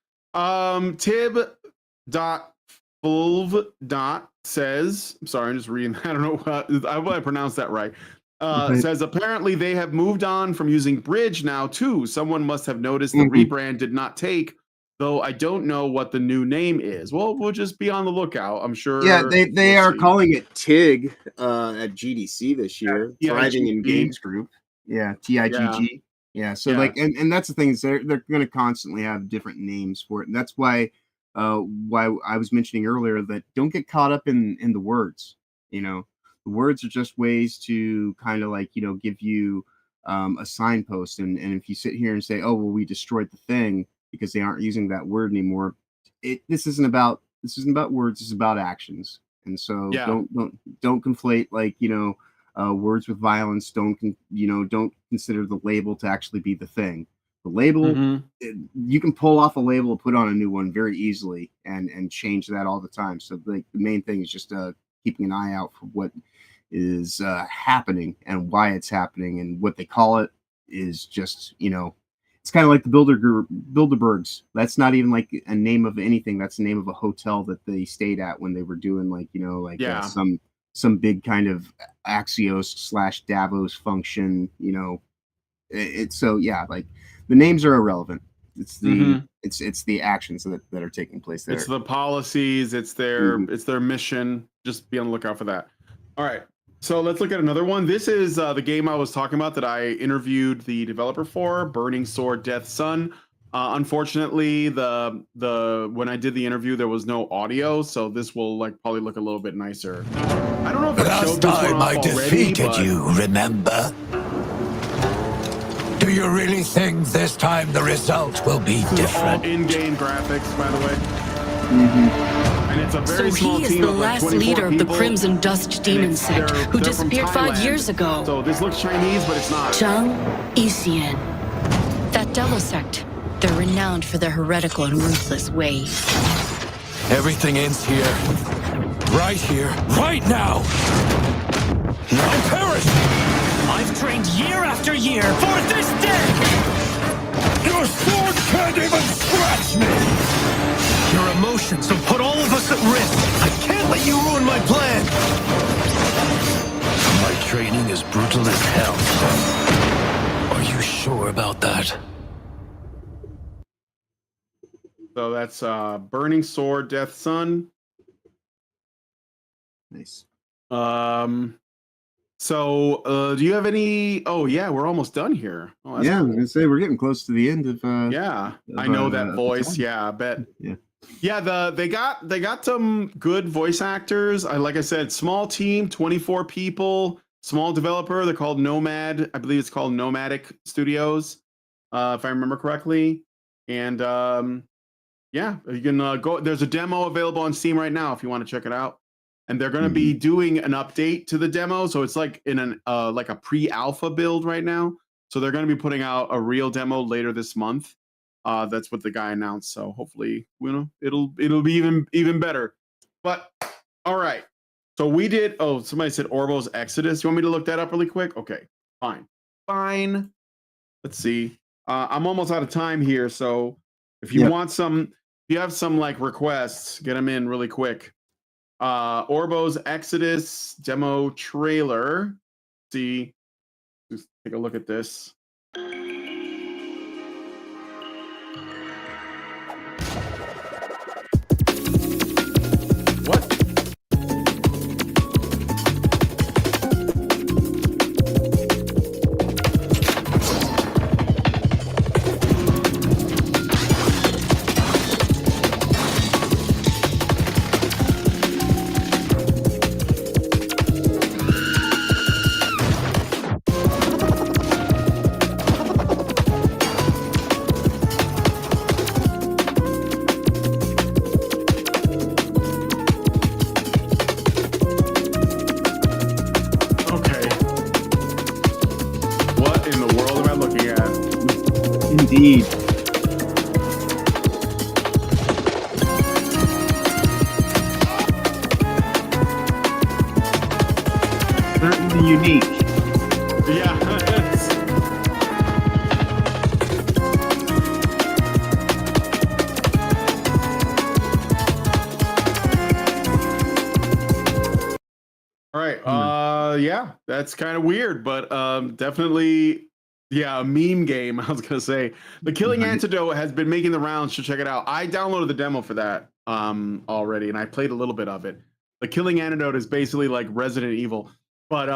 S5: Tib.fulv. says, I'm sorry, I'm just reading. I don't know I hope I pronounced that right. Says apparently they have moved on from using Bridge now too. Someone must have noticed the rebrand did not take, though I don't know what the new name is. Well, we'll just be on the lookout. I'm sure.
S6: Yeah, they are calling it TIG at GDC this year. Thriving in Games Group. Yeah, TIGG. Yeah, so like, and that's the thing, is they're going to constantly have different names for it, and that's why I was mentioning earlier that don't get caught up in the words. The words are just ways to kind of like give you a signpost, and if you sit here and say, oh well, we destroyed the thing because they aren't using that word anymore, this isn't about words. It's about actions, and so don't conflate like words with violence. Don't consider the label to actually be the thing. The label, you can pull off a label and put on a new one very easily and change that all the time. So like the main thing is just keeping an eye out for what is happening and why it's happening, and what they call it is just, you know, it's kind of like the Bilderbergs. That's not even like a name of anything. That's the name of a hotel that they stayed at when they were doing like, you know, like some big kind of Axios / Davos function, you know. It's so yeah, like the names are irrelevant. It's the it's the actions that are taking place there.
S5: It's the policies. It's their mission. Just be on the lookout for that. All right. So let's look at another one. This is the game I was talking about that I interviewed the developer for, Burning Sword Death Sun. Unfortunately, the when I did the interview, there was no audio, so this will like probably look a little bit nicer. I don't know if I showed this one off already,
S13: defeated you, remember? Do you really think this time the result will be different?
S5: All in-game graphics, by the way. And it's a very small
S14: he is
S5: team
S14: the
S5: of like
S14: last
S5: 24
S14: leader of the
S5: people,
S14: Crimson Dust demon sect, who
S5: they're from
S14: disappeared 5
S5: Thailand.
S14: years ago.
S5: So this looks Chinese, but it's not.
S14: Zhang Iicon. That devil sect. They're renowned for their heretical and ruthless ways.
S13: Everything ends here. Right here. Right now! Now perish!
S11: I've trained year after year for this day!
S13: Your sword can't even scratch me!
S11: Your emotions have put all of us at risk. I can't let you ruin my plan.
S13: My training is brutal as hell. Are you sure about that?
S5: So that's Burning Sword Death Sun.
S6: Nice.
S5: So do you have any? Oh yeah, we're almost done here. Oh,
S6: yeah,
S5: cool.
S6: I was gonna say we're getting close to the end of.
S5: Yeah, I know that voice. Yeah, I bet. Yeah, they got some good voice actors. Like I said, small team, 24 people, small developer. They're called Nomad. I believe it's called Nomadic Studios, if I remember correctly. And yeah, you can go. There's a demo available on Steam right now if you want to check it out. And they're going to be doing an update to the demo, so it's like in an like a pre-alpha build right now. So they're going to be putting out a real demo later this month. That's what the guy announced. So hopefully, you know, it'll be even better. But all right, so we did. Oh, somebody said Orbo's Exodus. You want me to look that up really quick? Okay, fine. Let's see. I'm almost out of time here, so if you want some, if you have some like requests, get them in really quick. Orbo's Exodus demo trailer. See, just take a look at this. What?
S6: Indeed. Certainly unique.
S5: Yeah. All right. Yeah, that's kind of weird, but definitely. Yeah, a meme game. I was gonna say the Killing Antidote has been making the rounds. So check it out. I downloaded the demo for that already, and I played a little bit of it. The Killing Antidote is basically like Resident Evil, but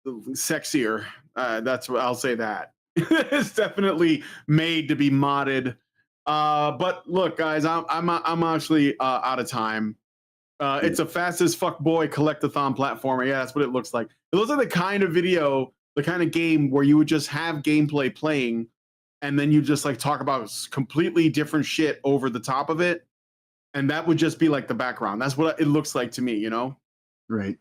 S5: sexier. That's what I'll say. That it's definitely made to be modded. But look, guys, I'm actually out of time. It's a fast as fuck boy collectathon platformer. Yeah, that's what it looks like. It looks like the kind of video. The kind of game where you would just have gameplay playing and then you just like talk about completely different shit over the top of it. And that would just be like the background. That's what it looks like to me, you know?
S6: Right.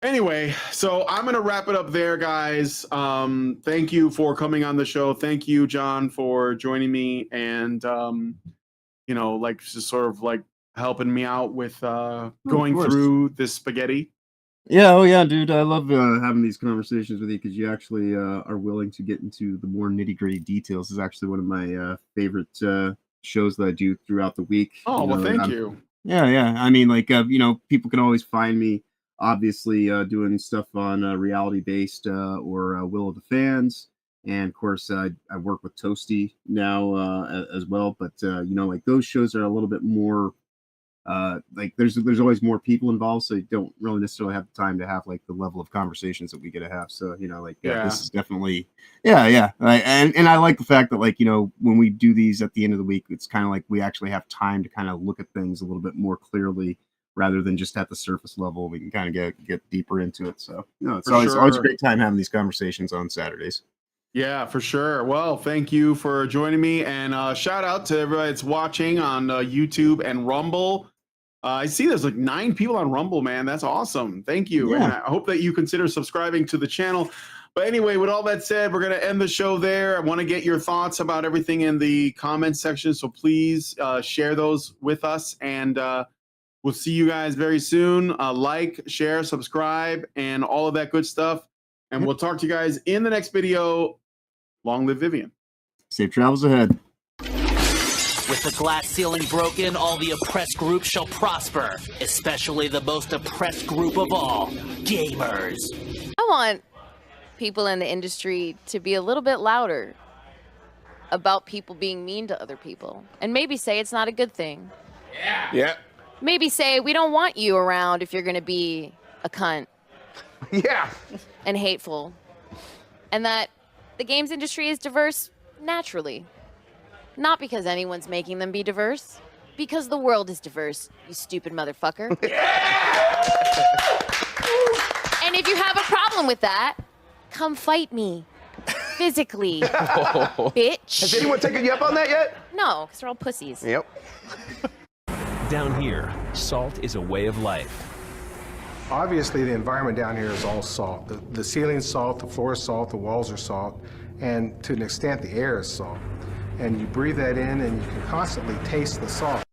S5: Anyway, so I'm going to wrap it up there, guys. Thank you for coming on the show. Thank you, John, for joining me and, you know, like just sort of like helping me out with going through this spaghetti.
S6: Yeah, oh yeah, dude. I love having these conversations with you because you actually are willing to get into the more nitty-gritty details. Is actually one of my favorite shows that I do throughout the week.
S5: Oh, well, thank you.
S6: Yeah, yeah. I mean, like, people can always find me, obviously, doing stuff on reality-based or Will of the Fans. And, of course, I work with Toasty now as well. But, like, those shows are a little bit more, like, there's always more people involved, so you don't really necessarily have the time to have, like, the level of conversations that we get to have. So, this is definitely, yeah. And I like the fact that, like, when we do these at the end of the week, it's kind of like we actually have time to kind of look at things a little bit more clearly rather than just at the surface level. We can kind of get deeper into it. So, it's always a great time having these conversations on Saturdays.
S5: Yeah, for sure. Well, thank you for joining me, and shout out to everybody that's watching on YouTube and Rumble. I see there's like 9 people on Rumble, man. That's awesome. Thank you.
S6: Yeah.
S5: And I hope that you consider subscribing to the channel. But anyway, with all that said, we're going to end the show there. I want to get your thoughts about everything in the comments section. So please share those with us. And we'll see you guys very soon. Like, share, subscribe, and all of that good stuff. And we'll talk to you guys in the next video. Long live Vivian.
S6: Safe travels ahead.
S15: With the glass ceiling broken, all the oppressed groups shall prosper, especially the most oppressed group of all, gamers.
S16: I want people in the industry to be a little bit louder about people being mean to other people, and maybe say it's not a good thing.
S4: Yeah.
S16: Maybe say we don't want you around if you're going to be a cunt.
S4: Yeah.
S16: And hateful. And that the games industry is diverse naturally. Not because anyone's making them be diverse. Because the world is diverse, you stupid motherfucker. And if you have a problem with that, come fight me. Physically. Bitch.
S4: Has anyone taken you up on that yet?
S16: No, because they're all pussies.
S4: Yep.
S13: Down here, salt is a way of life.
S17: Obviously, the environment down here is all salt. The ceiling's salt, the floor is salt, the walls are salt, and to an extent, the air is salt. And you breathe that in, and you can constantly taste the salt.